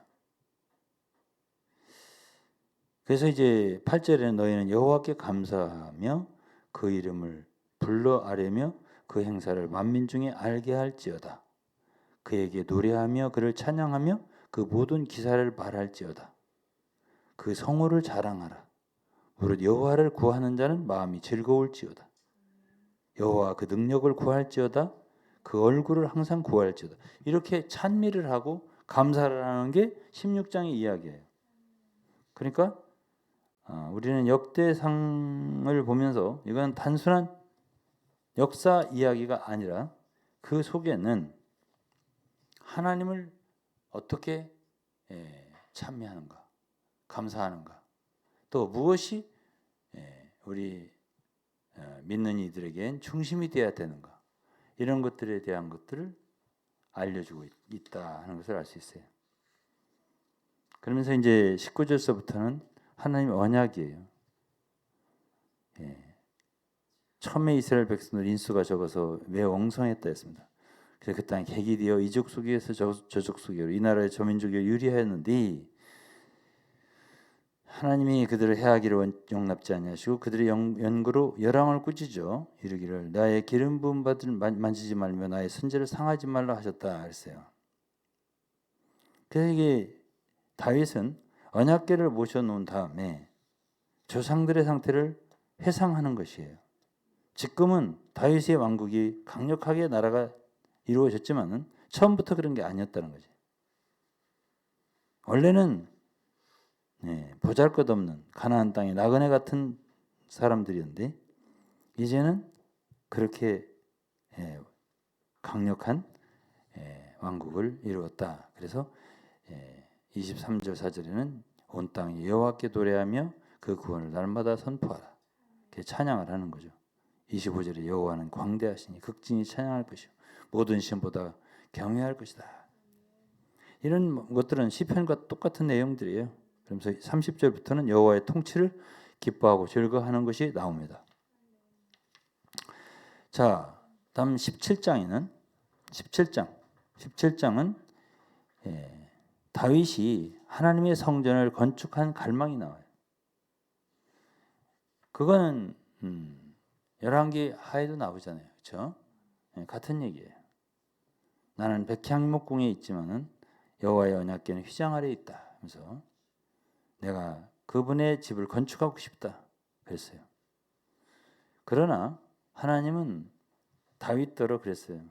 그래서 이제 8절에는 너희는 여호와께 감사하며 그 이름을 불러 아뢰며 그 행사를 만민 중에 알게 할지어다. 그에게 노래하며 그를 찬양하며 그 모든 기사를 말할지어다. 그 성호를 자랑하라. 무릇 여호와를 구하는 자는 마음이 즐거울지어다. 여호와 그 능력을 구할지어다. 그 얼굴을 항상 구할지어다. 이렇게 찬미를 하고 감사를 하는 게 16장의 이야기예요. 그러니까 우리는 역대상을 보면서 이건 단순한 역사 이야기가 아니라 그 속에는 하나님을 어떻게 찬미하는가, 감사하는가, 또 무엇이 우리 믿는 이들에겐 중심이 되어야 되는가, 이런 것들에 대한 것들을 알려주고 있다 하는 것을 알 수 있어요. 그러면서 이제 19절서부터는 하나님의 언약이에요. 처음에 이스라엘 백성들 인수가 적어서 매우 엉성했다 했습니다. 그래서 그 땅이 객이 되어 이족 속에서 저족 속으로 이 나라의 저민족이 유리하였는데 하나님이 그들을 해하기를 용납지 아니하시고 그들의 연고로 열왕을 꾸짖어 이르기를 나의 기름 부음 받을 만지지 말며 나의 선제를 상하지 말라 하셨다 했어요. 그래서 이게 다윗은 언약궤를 모셔놓은 다음에 조상들의 상태를 회상하는 것이에요. 지금은 다윗의 왕국이 강력하게 나라가 이루어졌지만은 처음부터 그런 게 아니었다는 거지. 원래는 보잘것없는 가나안 땅의 나그네 같은 사람들이었는데 이제는 그렇게 강력한 왕국을 이루었다. 그래서 23절 4절에는 온 땅이 여호와께 노래하며 그 구원을 날마다 선포하라. 이렇게 찬양을 하는 거죠. 25절에 여호와는 광대하시니 극진히 찬양할 것이요 모든 신보다 경외할 것이다. 이런 것들은 시편과 똑같은 내용들이에요. 그러면서 30절부터는 여호와의 통치를 기뻐하고 즐거워하는 것이 나옵니다. 자, 다음 17장은 다윗이 하나님의 성전을 건축한 갈망이 나와요. 그거는 열왕기 하에도 나오잖아요. 그렇죠? 같은 얘기예요. 나는 백향목궁에 있지만은 여호와의 언약궤는 휘장 아래에 있다. 하면서 내가 그분의 집을 건축하고 싶다. 그랬어요. 그러나 하나님은 다윗더러 그랬어요.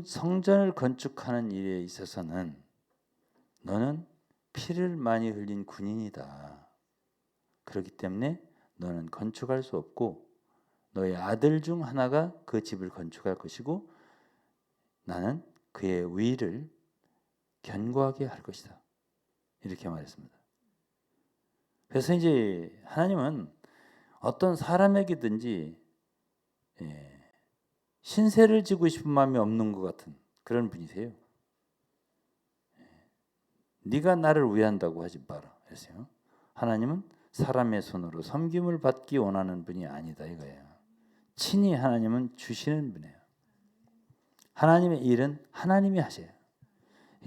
성전을 건축하는 일에 있어서는 너는 피를 많이 흘린 군인이다. 그렇기 때문에 너는 건축할 수 없고 너의 아들 중 하나가 그 집을 건축할 것이고 나는 그의 위를 견고하게 할 것이다. 이렇게 말했습니다. 그래서 이제 하나님은 어떤 사람에게든지 신세를 지고 싶은 마음이 없는 것 같은 그런 분이세요. 네가 나를 위한다고 하지 마라. 그랬어요. 하나님은 사람의 손으로 섬김을 받기 원하는 분이 아니다 이거예요. 친히 하나님은 주시는 분이에요. 하나님의 일은 하나님이 하세요.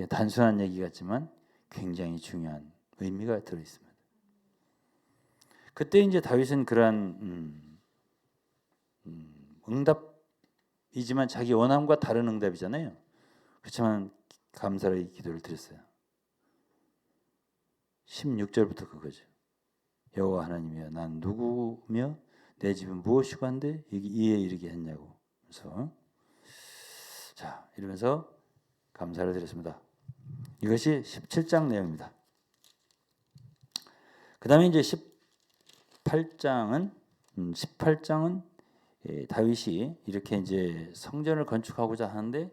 단순한 얘기 같지만 굉장히 중요한 의미가 들어 있습니다. 그때 이제 다윗은 그러한 응답이지만 자기 원함과 다른 응답이잖아요. 그렇지만 감사의 기도를 드렸어요. 16절부터 그거죠. 여호와 하나님이여 난 누구며 내 집은 무엇이고 한데 이에 이르게 했냐고. 그래서 자 이러면서 감사를 드렸습니다. 이것이 17장 내용입니다. 그 다음에 이제 18장은 다윗이 이렇게 이제 성전을 건축하고자 하는데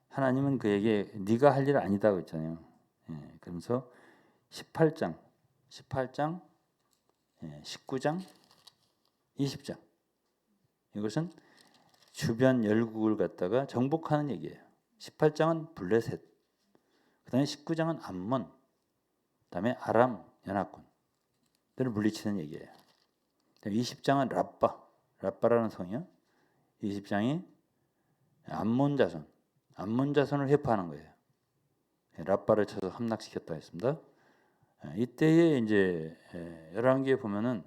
하나님은 그에게 네가 할 일 아니다 그랬잖아요. 그러면서 18장, 19장, 20장 이것은 주변 열국을 갖다가 정복하는 얘기예요. 18장은 블레셋, 그 다음에 19장은 암몬, 그 다음에 아람 연합군들을 물리치는 얘기예요. 20장은 라빠라는 성이요. 20장이 암몬 자손을 회파하는 거예요. 라빠를 쳐서 함락시켰다 했습니다. 이때에 이제 열왕기에 보면은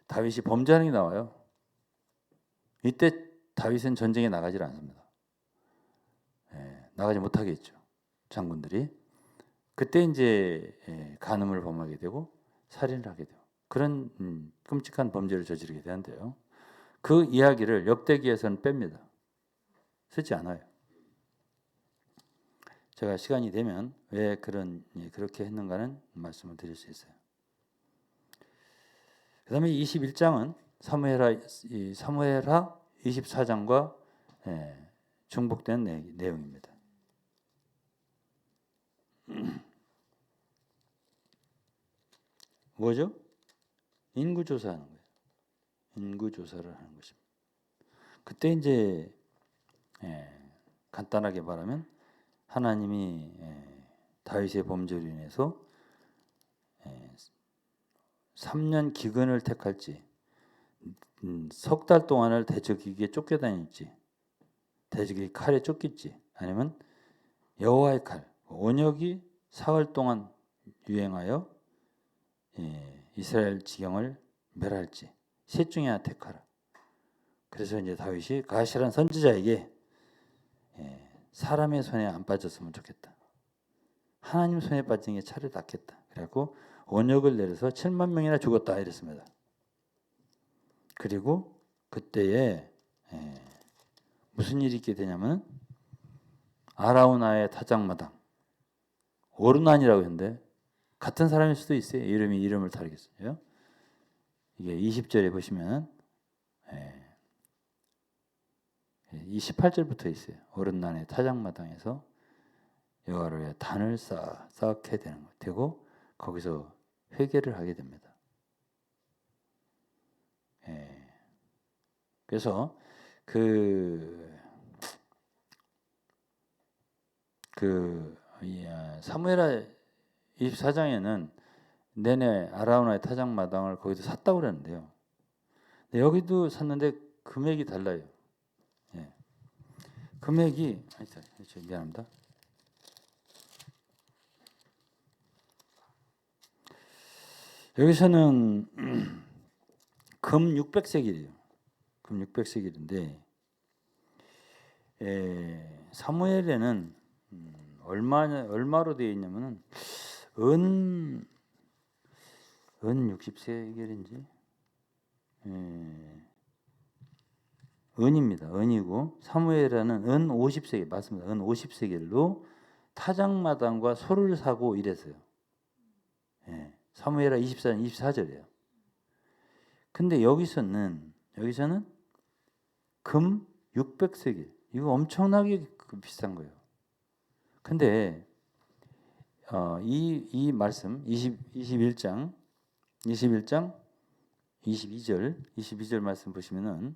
다윗이 범죄하는 게 나와요. 이때 다윗은 전쟁에 나가질 않습니다. 나가지 못하게 했죠. 장군들이. 그때 이제 간음을 범하게 되고 살인을 하게 되고 그런 끔찍한 범죄를 저지르게 되는데요. 그 이야기를 역대기에서는 뺍니다. 쓰지 않아요. 제가 시간이 되면 왜 그렇게 했는가는 말씀을 드릴 수 있어요. 그 다음에 21장은 사무엘하 24장과 중복된 내용입니다. 뭐죠? 인구조사하는 거예요. 인구조사를 하는 것입니다. 그때 이제 간단하게 말하면 하나님이 다윗의 범죄로 인해서 3년 기근을 택할지 석 달 동안을 대적에게 쫓겨다닐지 대적의 칼에 쫓길지 아니면 여호와의 칼 온역이 사흘 동안 유행하여 이스라엘 지경을 멸할지 셋 중에 하나 택하라. 그래서 이제 다윗이 가시란 선지자에게 사람의 손에 안 빠졌으면 좋겠다. 하나님 손에 빠진 게 차라리 낫겠다. 그래갖고 온역을 내려서 7만 명이나 죽었다 이랬습니다. 그리고 그때에 무슨 일이 있게 되냐면 아라우나의 타작마당 오르난이라고 했는데 같은 사람일 수도 있어요. 이름을 다르겠어요. 이게 20절에 보시면 이 18절부터 있어요. 오른난의 타작마당에서 여호와를 위해 단을 쌓게 되고 거기서 회개를 하게 됩니다. 그래서 사무엘하 24장에는 내내 아라우나의 타작마당을 거기서 샀다고 그러는데요. 여기도 샀는데 금액이 달라요. 금액이 미안합니다. 여기서는 금 600세겔이에요. 금 600세겔인데 사무엘에는 얼마로 되어 있냐면은 은 60세겔인지 은입니다. 은이고 사무엘에는 은 50세겔 맞습니다. 은 50세겔로 타작마당과 소를 사고 이랬어요. 사무엘하 24장 24절이에요. 근데 여기서는 여기서는 금 600세겔. 이거 엄청나게 비싼 거예요. 근데 이 말씀 21장 22절 말씀 보시면은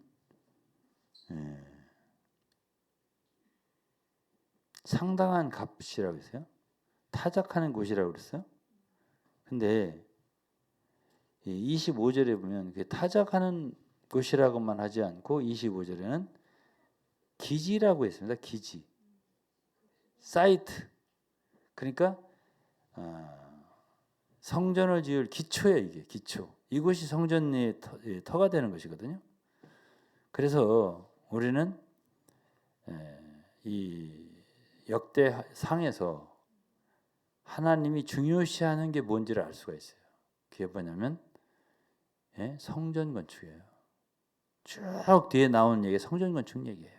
상당한 값이라고 했어요. 타작하는 곳이라고 그랬어요. 근데 25절에 보면 그 타작하는 곳이라고만 하지 않고 25절에는 기지라고 했습니다. 기지, 사이트. 그러니까 성전을 지을 기초예요. 이게 기초. 이곳이 성전의 터가 되는 것이거든요. 그래서 우리는 이 역대상에서 하나님이 중요시하는 게 뭔지를 알 수가 있어요. 그게 뭐냐면 성전 건축이에요. 쭉 뒤에 나온 얘기 성전 건축 얘기예요.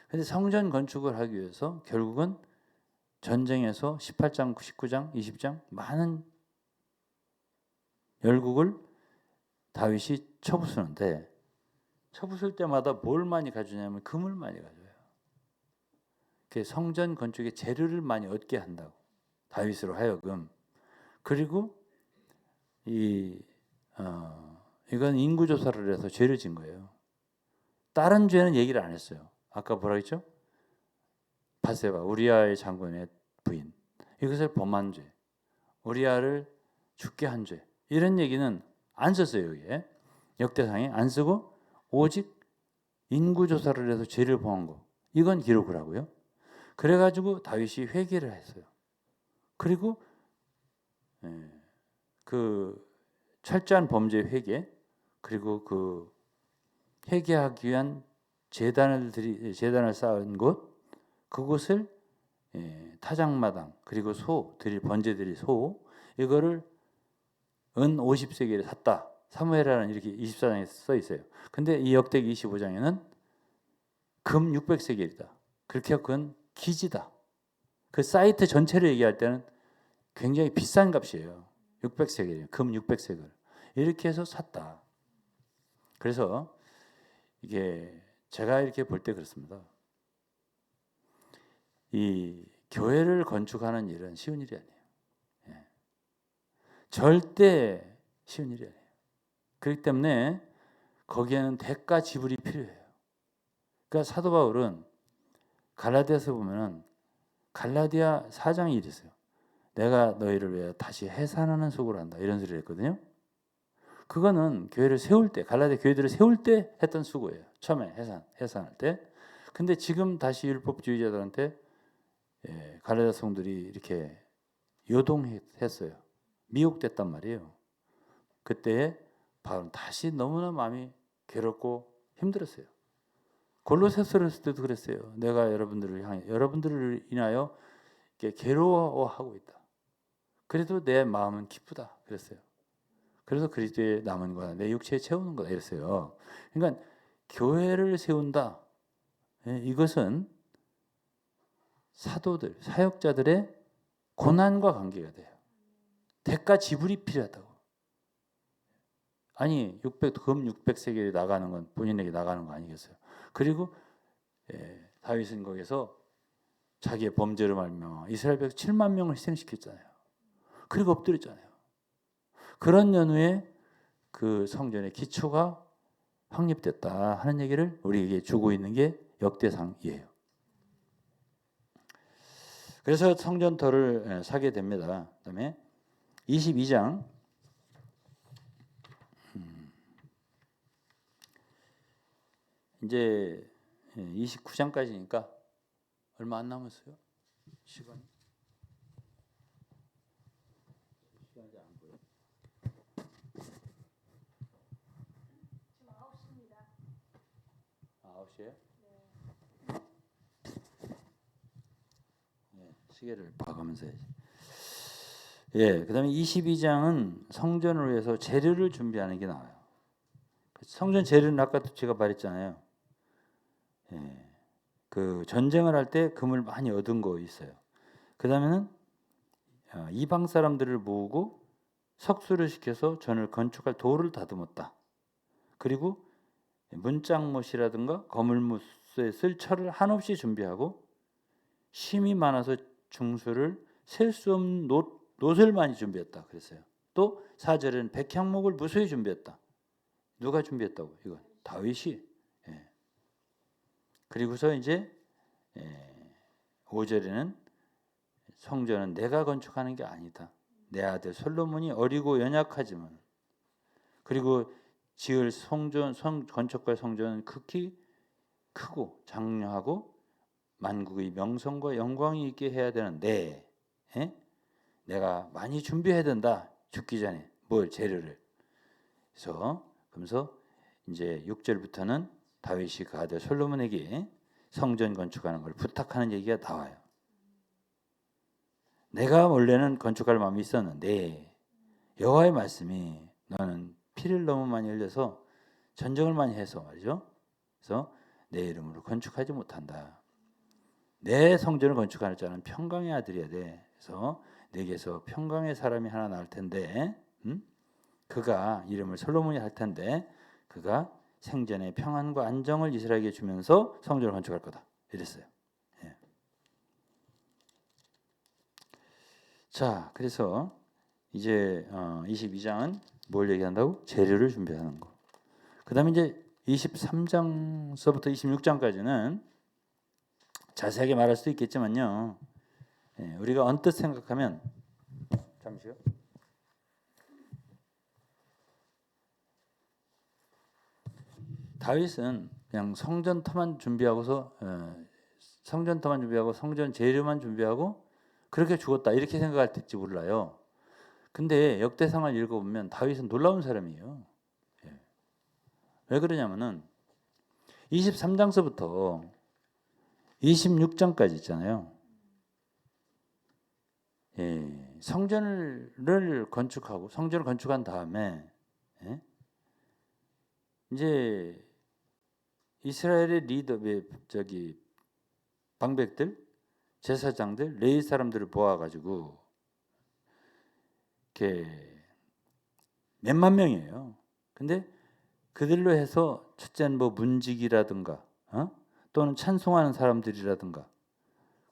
그런데 성전 건축을 하기 위해서 결국은 전쟁에서 18장, 19장, 20장 많은 열국을 다윗이 쳐부수는데 쳐부술 때마다 뭘 많이 가져냐면 금을 많이 가져요. 성전 건축의 재료를 많이 얻게 한다고 다윗으로 하여금. 그리고 이건 인구 조사를 해서 죄를 진 거예요. 다른 죄는 얘기를 안 했어요. 아까 뭐라 했죠? 바세바 우리아의 장군의 부인. 이것을 범한 죄. 우리아를 죽게 한 죄. 이런 얘기는 안 썼어요. 여기에. 역대상에 안 쓰고 오직 인구 조사를 해서 죄를 범한 거. 이건 기록을 하고요. 그래가지고 다윗이 회개를 했어요. 그리고 그 철저한 범죄 회개, 그리고 그 회개하기 위한 제단을 쌓은 곳, 그곳을 타작마당, 그리고 번제 드릴 소, 이거를 은 50세겔에 샀다. 사무엘하는 이렇게 24장에 써 있어요. 근데 이 역대기 25장에는 금 600세겔이다. 그렇게 해서 그건 기지다. 그 사이트 전체를 얘기할 때는 굉장히 비싼 값이에요. 600세겔이에요. 금 600세겔. 이렇게 해서 샀다. 그래서 이게 제가 이렇게 볼 때 그렇습니다. 이 교회를 건축하는 일은 쉬운 일이 아니에요. 절대 쉬운 일이 아니에요. 그렇기 때문에 거기에는 대가 지불이 필요해요. 그러니까 사도 바울은 갈라디아서 보면은 갈라디아 4장이 이랬어요. 내가 너희를 위해 다시 해산하는 수고를 한다. 이런 소리를 했거든요. 그거는 교회를 세울 때, 갈라디아 교회들을 세울 때 했던 수고예요. 처음에 해산할 때. 근데 지금 다시 율법주의자들한테 갈라디아 성들이 이렇게 요동했어요. 미혹됐단 말이에요. 그때 바울은 다시 너무나 마음이 괴롭고 힘들었어요. 골로새서를 쓸 때도 그랬어요. 내가 여러분들을 인하여 괴로워하고 있다. 그래도 내 마음은 기쁘다. 그랬어요. 그래서 그리스도의 남은 거다. 내 육체에 채우는 거다. 이랬어요. 그러니까 교회를 세운다. 이것은 사도들, 사역자들의 고난과 관계가 돼요. 대가 지불이 필요하다고. 아니 금 600세겔이 나가는 건 본인에게 나가는 거 아니겠어요. 그리고 다윗은 거기서 자기의 범죄를 말미암아 이스라엘 백성 7만 명을 희생시켰잖아요. 그리고 엎드렸잖아요. 그런 연후에 그 성전의 기초가 확립됐다 하는 얘기를 우리에게 주고 있는 게 역대상이에요. 그래서 성전터를 사게 됩니다. 그다음에 22장 이제 29장까지니까 얼마 안 남았어요. 시간이 안 보여. 지금 9시입니다. 9시에? 네, 시계를 봐가면서 해야지. 그다음에 22장은 성전을 위해서 재료를 준비하는 게 나와요. 성전 재료는 아까도 제가 말했잖아요. 그 전쟁을 할 때 금을 많이 얻은 거 있어요. 그 다음에는 이방 사람들을 모으고 석수를 시켜서 전을 건축할 돌을 다듬었다. 그리고 문짝못이라든가 거물못에 쓸 철을 한없이 준비하고 심이 많아서 중수를 셀 수 없는 놋을 많이 준비했다 그랬어요. 또 4절에는 백향목을 무수히 준비했다. 누가 준비했다고? 이거 다윗이. 예. 그리고서 이제 5절에는 성전은 내가 건축하는 게 아니다. 내 아들 솔로몬이 어리고 연약하지만 그리고 지을 건축할 성전은 극히 크고 장려하고 만국의 명성과 영광이 있게 해야 되는데 내가 많이 준비해야 된다. 죽기 전에 뭘 재료를. 그래서 이제 6절부터는 다윗이 그 아들 솔로몬에게 성전 건축하는 걸 부탁하는 얘기가 나와요. 내가 원래는 건축할 마음이 있었는데 여호와의 말씀이 너는 피를 너무 많이 흘려서 전쟁을 많이 해서 말이죠. 그래서 내 이름으로 건축하지 못한다. 내 성전을 건축하는 자는 평강의 아들이어야 돼. 그래서 내게서 평강의 사람이 하나 나올 텐데, 그가 이름을 솔로몬이 할 텐데, 그가 생전에 평안과 안정을 이스라엘에게 주면서 성전을 건축할 거다. 이랬어요. 예. 자, 그래서 이제 22장은 뭘 얘기한다고? 재료를 준비하는 거. 그 다음에 이제 23장서부터 26장까지는 자세하게 말할 수도 있겠지만요. 우리가 언뜻 생각하면 잠시요. 다윗은 그냥 성전터만 준비하고 성전 재료만 준비하고 그렇게 죽었다 이렇게 생각할 때지 몰라요. 근데 역대상을 읽어보면 다윗은 놀라운 사람이에요. 왜 그러냐면은 23장서부터 26장까지 있잖아요. 성전을 건축한 다음에 이제 이스라엘의 방백들, 제사장들, 레위 사람들을 모아가지고 이렇게 몇만 명이에요. 근데 그들로 해서 첫째는 뭐 문지기라든가 또는 찬송하는 사람들이라든가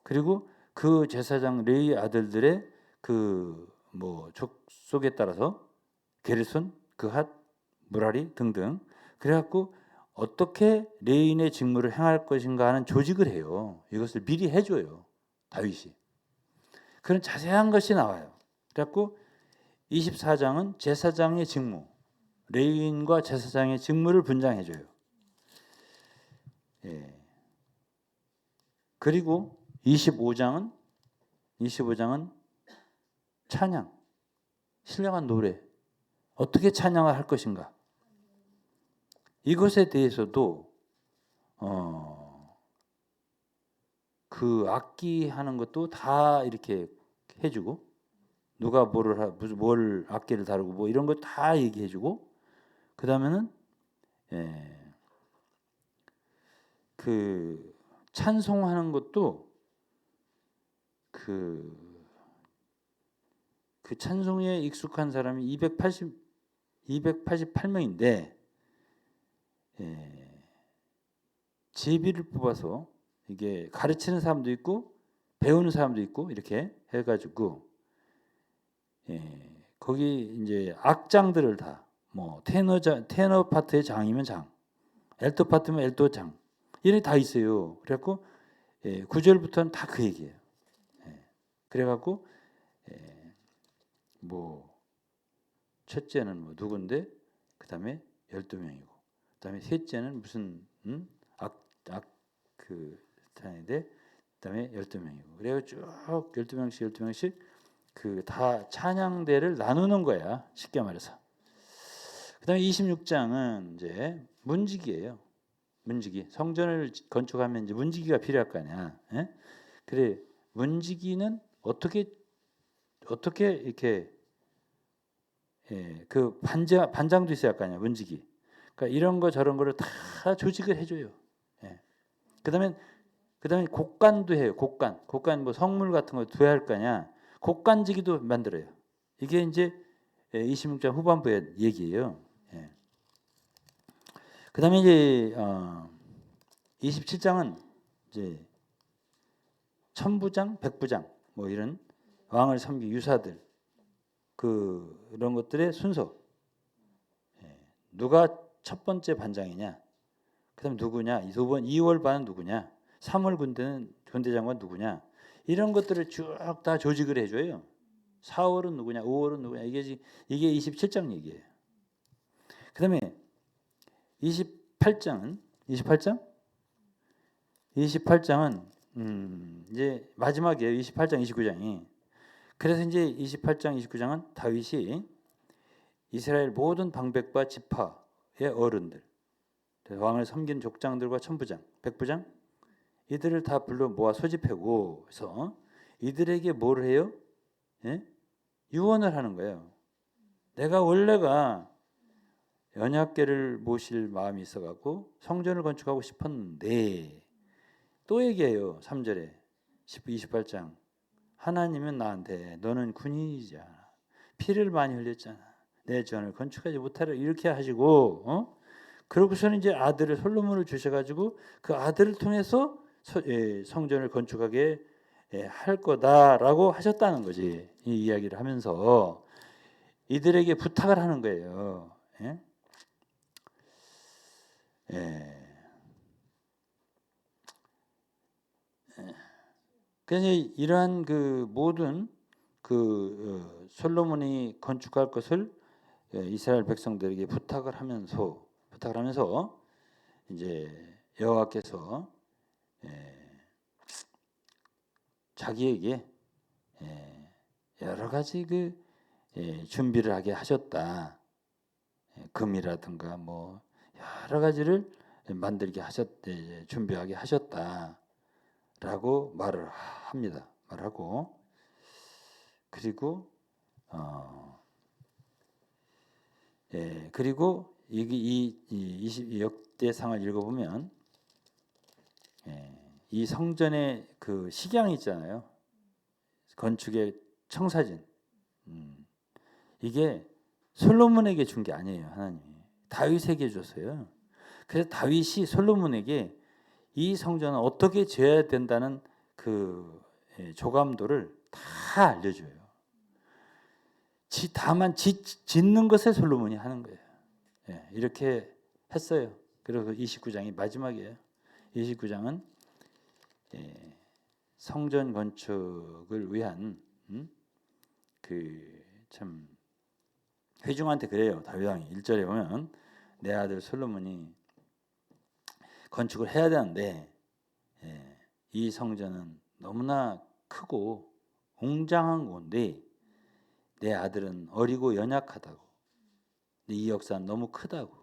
그리고 그 제사장 레위 아들들의 그 뭐 족속에 따라서 게르손, 그핫, 무라리 등등 그래갖고 어떻게 레위인의 직무를 행할 것인가 하는 조직을 해요. 이것을 미리 해줘요. 다윗이. 그런 자세한 것이 나와요. 그래갖고 24장은 제사장의 직무, 레위인과 제사장의 직무를 분장해줘요. 그리고 25장은 찬양, 신령한 노래, 어떻게 찬양을 할 것인가. 이것에 대해서도 그 악기 하는 것도 다 이렇게 해주고 누가 뭘 악기를 다루고 뭐 이런 거 다 얘기해주고 그 다음에는 그 찬송하는 것도 그 찬송에 익숙한 사람이 288명인데 제비를 뽑아서 이게 가르치는 사람도 있고 배우는 사람도 있고 이렇게 해가지고 거기 이제 악장들을 다 뭐 테너 파트의 장이면 장, 엘토 파트면 엘토 장 이런 다 있어요. 그래갖고 9절부터는 다 그 얘기예요. 그래갖고 뭐 첫째는 뭐 누군데 그 다음에 12명이고 그 다음에 셋째는 무슨 그 스타일인데 그 다음에 12명이고 그래서 쭉 12명씩 그 다 찬양대를 나누는 거야. 쉽게 말해서. 그 다음에 26장은 이제 문지기예요. 문지기. 성전을 건축하면 이제 문지기가 필요할 거 아니야. 그래 문지기는 어떻게 이렇게 그 반장도 있어야 할 거 아니야. 문지기. 그러니까 이런 거 저런 거를 다 조직을 해줘요. 그다음에 곡간도 해요. 곡간 뭐 성물 같은 거 둬야 할 거 아니야. 곡간지기도 만들어요. 이게 이제 26장 후반부의 얘기예요. 그다음에 이제 27장은 이제 천부장, 백부장 뭐 이런 왕을 섬기 유사들 그런 것들의 순서. 누가 첫 번째 반장이냐? 그다음 누구냐? 2월 반은 누구냐? 3월 군대장관 누구냐? 이런 것들을 쭉 다 조직을 해줘요. 4월은 누구냐? 5월은 누구냐? 이게 27장 얘기예요. 그다음에 28장 28장은 이제 마지막이에요. 28장 29장이. 그래서 이제 28장 29장은 다윗이 이스라엘 모든 방백과 지파의 어른들, 왕을 섬긴 족장들과 천부장, 백부장 이들을 다 불러 모아 소집하고 해서 이들에게 뭘 해요? 예? 유언을 하는 거예요. 내가 원래가 연약계를 모실 마음이 있어갖고 성전을 건축하고 싶었는데 또 얘기해요. 3절에 28장 하나님은 나한테 너는 군인이잖아. 피를 많이 흘렸잖아. 내 전을 건축하지 못하려 이렇게 하시고 그러고서는 이제 아들을 솔로몬을 주셔가지고 그 아들을 통해서 성전을 건축하게 할 거다라고 하셨다는 거지. 이 이야기를 하면서 이들에게 부탁을 하는 거예요. 예? 그래서 이러한 그 모든 솔로몬이 건축할 것을 이스라엘 백성들에게 부탁을 하면서 이제 여호와께서 자기에게 여러 가지 준비를 하게 하셨다. 금이라든가 뭐 여러 가지를 만들게 준비하게 하셨다라고 말을 합니다. 말하고 그리고 그리고 이 역대상을 읽어보면 이 성전의 그 식양이 있잖아요. 건축의 청사진. 이게 솔로몬에게 준 게 아니에요. 하나님이 다윗에게 줬어요. 그래서 다윗이 솔로몬에게 이 성전은 어떻게 지어야 된다는 그 조감도를 다 알려줘요. 다만 짓는 것에 솔로몬이 하는 거예요. 이렇게 했어요. 그리고 29장이 마지막이에요. 29장은 성전 건축을 위한 참 회중한테 그래요. 다윗 왕이 1절에 보면 내 아들 솔로몬이 건축을 해야 되는데 이 성전은 너무나 크고 웅장한 건데 내 아들은 어리고 연약하다고. 이 역사는 너무 크다고.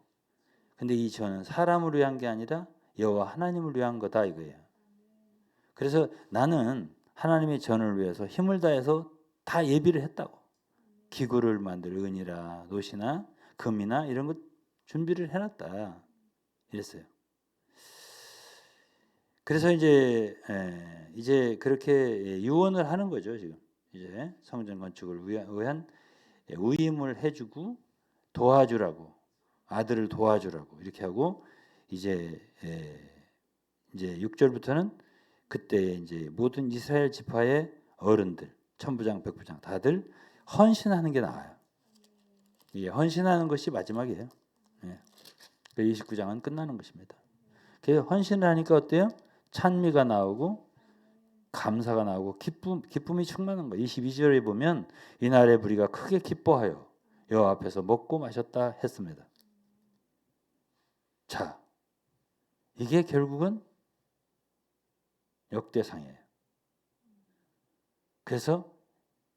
근데 이 전은 사람을 위한 게 아니라 여호와 하나님을 위한 거다 이거예요. 그래서 나는 하나님의 전을 위해서 힘을 다해서 다 예비를 했다고. 기구를 만들 은이나 노시나 금이나 이런 것 준비를 해놨다. 이랬어요. 그래서 이제 그렇게 유언을 하는 거죠. 지금 이제 성전 건축을 위한 위임을 해주고 도와주라고 아들을 도와주라고 이렇게 하고 이제 6절부터는 그때 이제 모든 이스라엘 지파의 어른들 천부장 백부장 다들 헌신하는 게 나와요. 이게 헌신하는 것이 마지막이에요. 29장은 끝나는 것입니다. 그래서 헌신을 하니까 어때요? 찬미가 나오고 감사가 나오고 기쁨이 충만한 거예요. 22절에 보면 이날의 무리가 크게 기뻐하여 여호와 앞에서 먹고 마셨다 했습니다. 자, 이게 결국은 역대상이에요. 그래서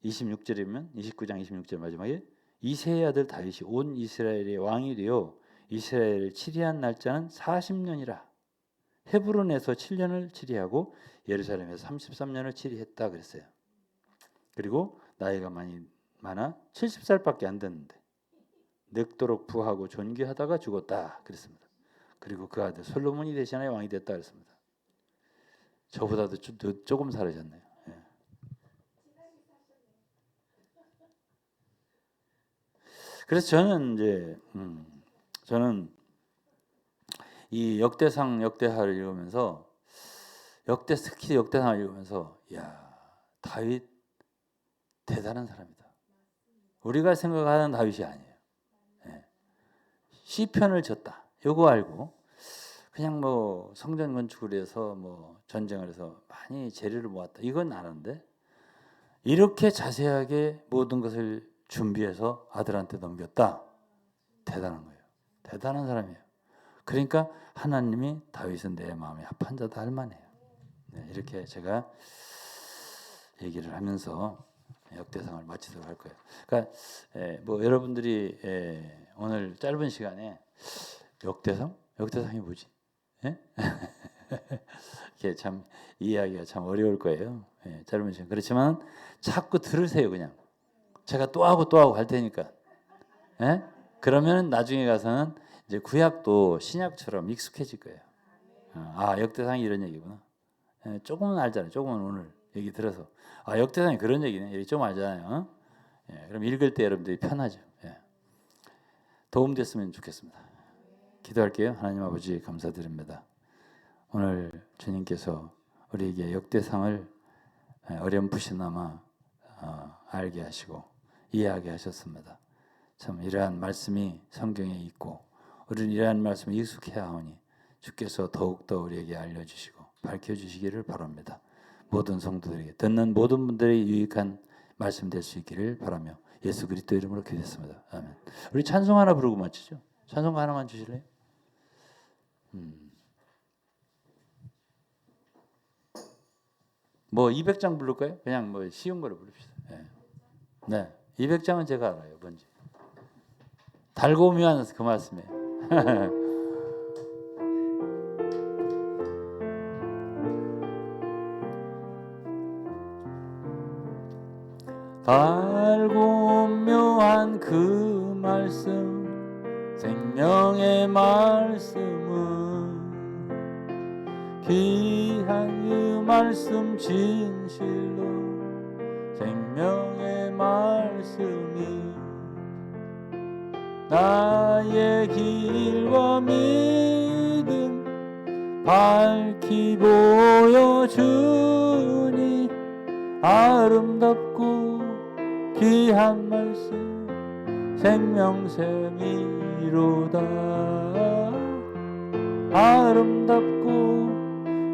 26절이면 29장 26절 마지막에 이새의 아들 다윗이 온 이스라엘의 왕이 되어 이스라엘을 치리한 날짜는 40년이라. 헤브론에서 7년을 치리하고 예루살렘에서 33년을 치리했다 그랬어요. 그리고 나이가 많아 70살밖에 안 됐는데 늙도록 부하고 존귀하다가 죽었다 그랬습니다. 그리고 그 아들 솔로몬이 대신하여 왕이 됐다 그랬습니다. 저보다도 조금 살아졌네요. 그래서 저는 이 역대상 역대하를 읽으면서 특히 역대상을 읽으면서 야 다윗 대단한 사람이다. 우리가 생각하는 다윗이 아니에요. 예. 시편을 졌다. 요거 알고 그냥 뭐 성전 건축을 해서 뭐 전쟁을 해서 많이 재료를 모았다. 이건 아는데 이렇게 자세하게 모든 것을 준비해서 아들한테 넘겼다. 대단한 거예요. 대단한 사람이에요. 그러니까 하나님이 다윗은 내 마음에 합한 자다 할 만해요. 네, 이렇게 제가 얘기를 하면서 역대상을 마치도록 할 거예요. 그러니까 뭐 여러분들이 오늘 짧은 시간에 역대상이 뭐지? 예? 이게 참 이해하기가 참 어려울 거예요. 짧은 시간. 그렇지만 자꾸 들으세요. 그냥 제가 또 하고 할 테니까. 예? 그러면 나중에 가서는 이제 구약도 신약처럼 익숙해질 거예요. 아 역대상이 이런 얘기구나. 조금은 알잖아요. 조금은 오늘 얘기 들어서 아 역대상이 그런 얘기네. 이렇게 좀 알잖아요. 그럼 읽을 때 여러분들이 편하죠. 도움됐으면 좋겠습니다. 기도할게요. 하나님 아버지 감사드립니다. 오늘 주님께서 우리에게 역대상을 어렴풋이나마 알게 하시고 이해하게 하셨습니다. 참 이러한 말씀이 성경에 있고 우리는 이러한 말씀을 익숙해야 하오니 주께서 더욱더 우리에게 알려주시고 밝혀주시기를 바랍니다. 모든 성도들에게 듣는 모든 분들이 유익한 말씀 될 수 있기를 바라며 예수 그리스도 이름으로 기도했습니다. 아멘. 우리 찬송 하나 부르고 마치죠. 찬송 하나만 주실래요? 뭐 200장 부를까요? 그냥 뭐 쉬운 거로 부릅시다. 네, 200장은 제가 알아요. 뭔지. 달고 묘한 그 말씀이에요. 달고 묘한 그 말씀 생명의 말씀은 귀한 그 말씀 진실로 생명의 말씀이 나의 길과 믿음 밝히 보여주니 아름답고 귀한 말씀 생명샘이로다. 아름답고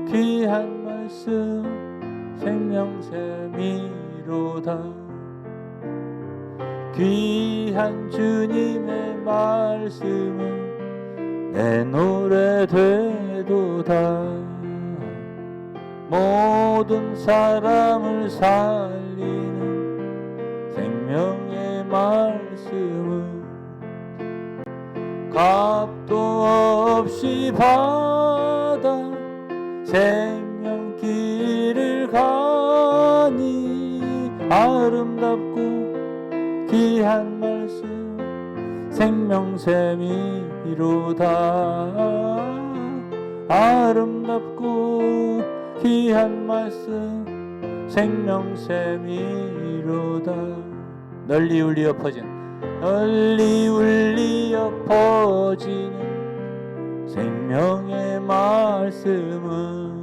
귀한 말씀 생명샘이로다. 귀한 주님의 말씀은 내 노래 되도다. 모든 사람을 살리는 생명의 말씀은 값도 없이 받아 생명길을 가니 아름답고 귀한 말씀 생명샘이로다. 아름답고 귀한 말씀 생명샘이로다. 널리 울리어 퍼지는 생명의 말씀은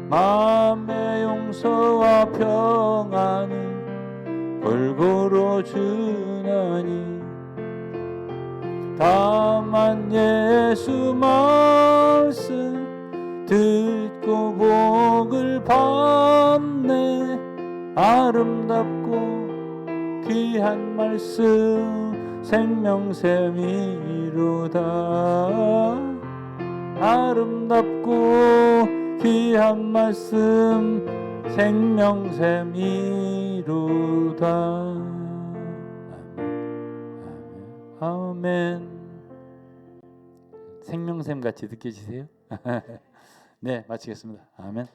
마음의 용서와 평안을 골고루 주나니 다만 예수 말씀 듣고 복을 받네. 아름답고 귀한 말씀 생명샘이로다. 아름답고 귀한 말씀 생명샘이로다. 아멘. 생명샘 같이 느껴지세요? 네, 마치겠습니다. 아멘.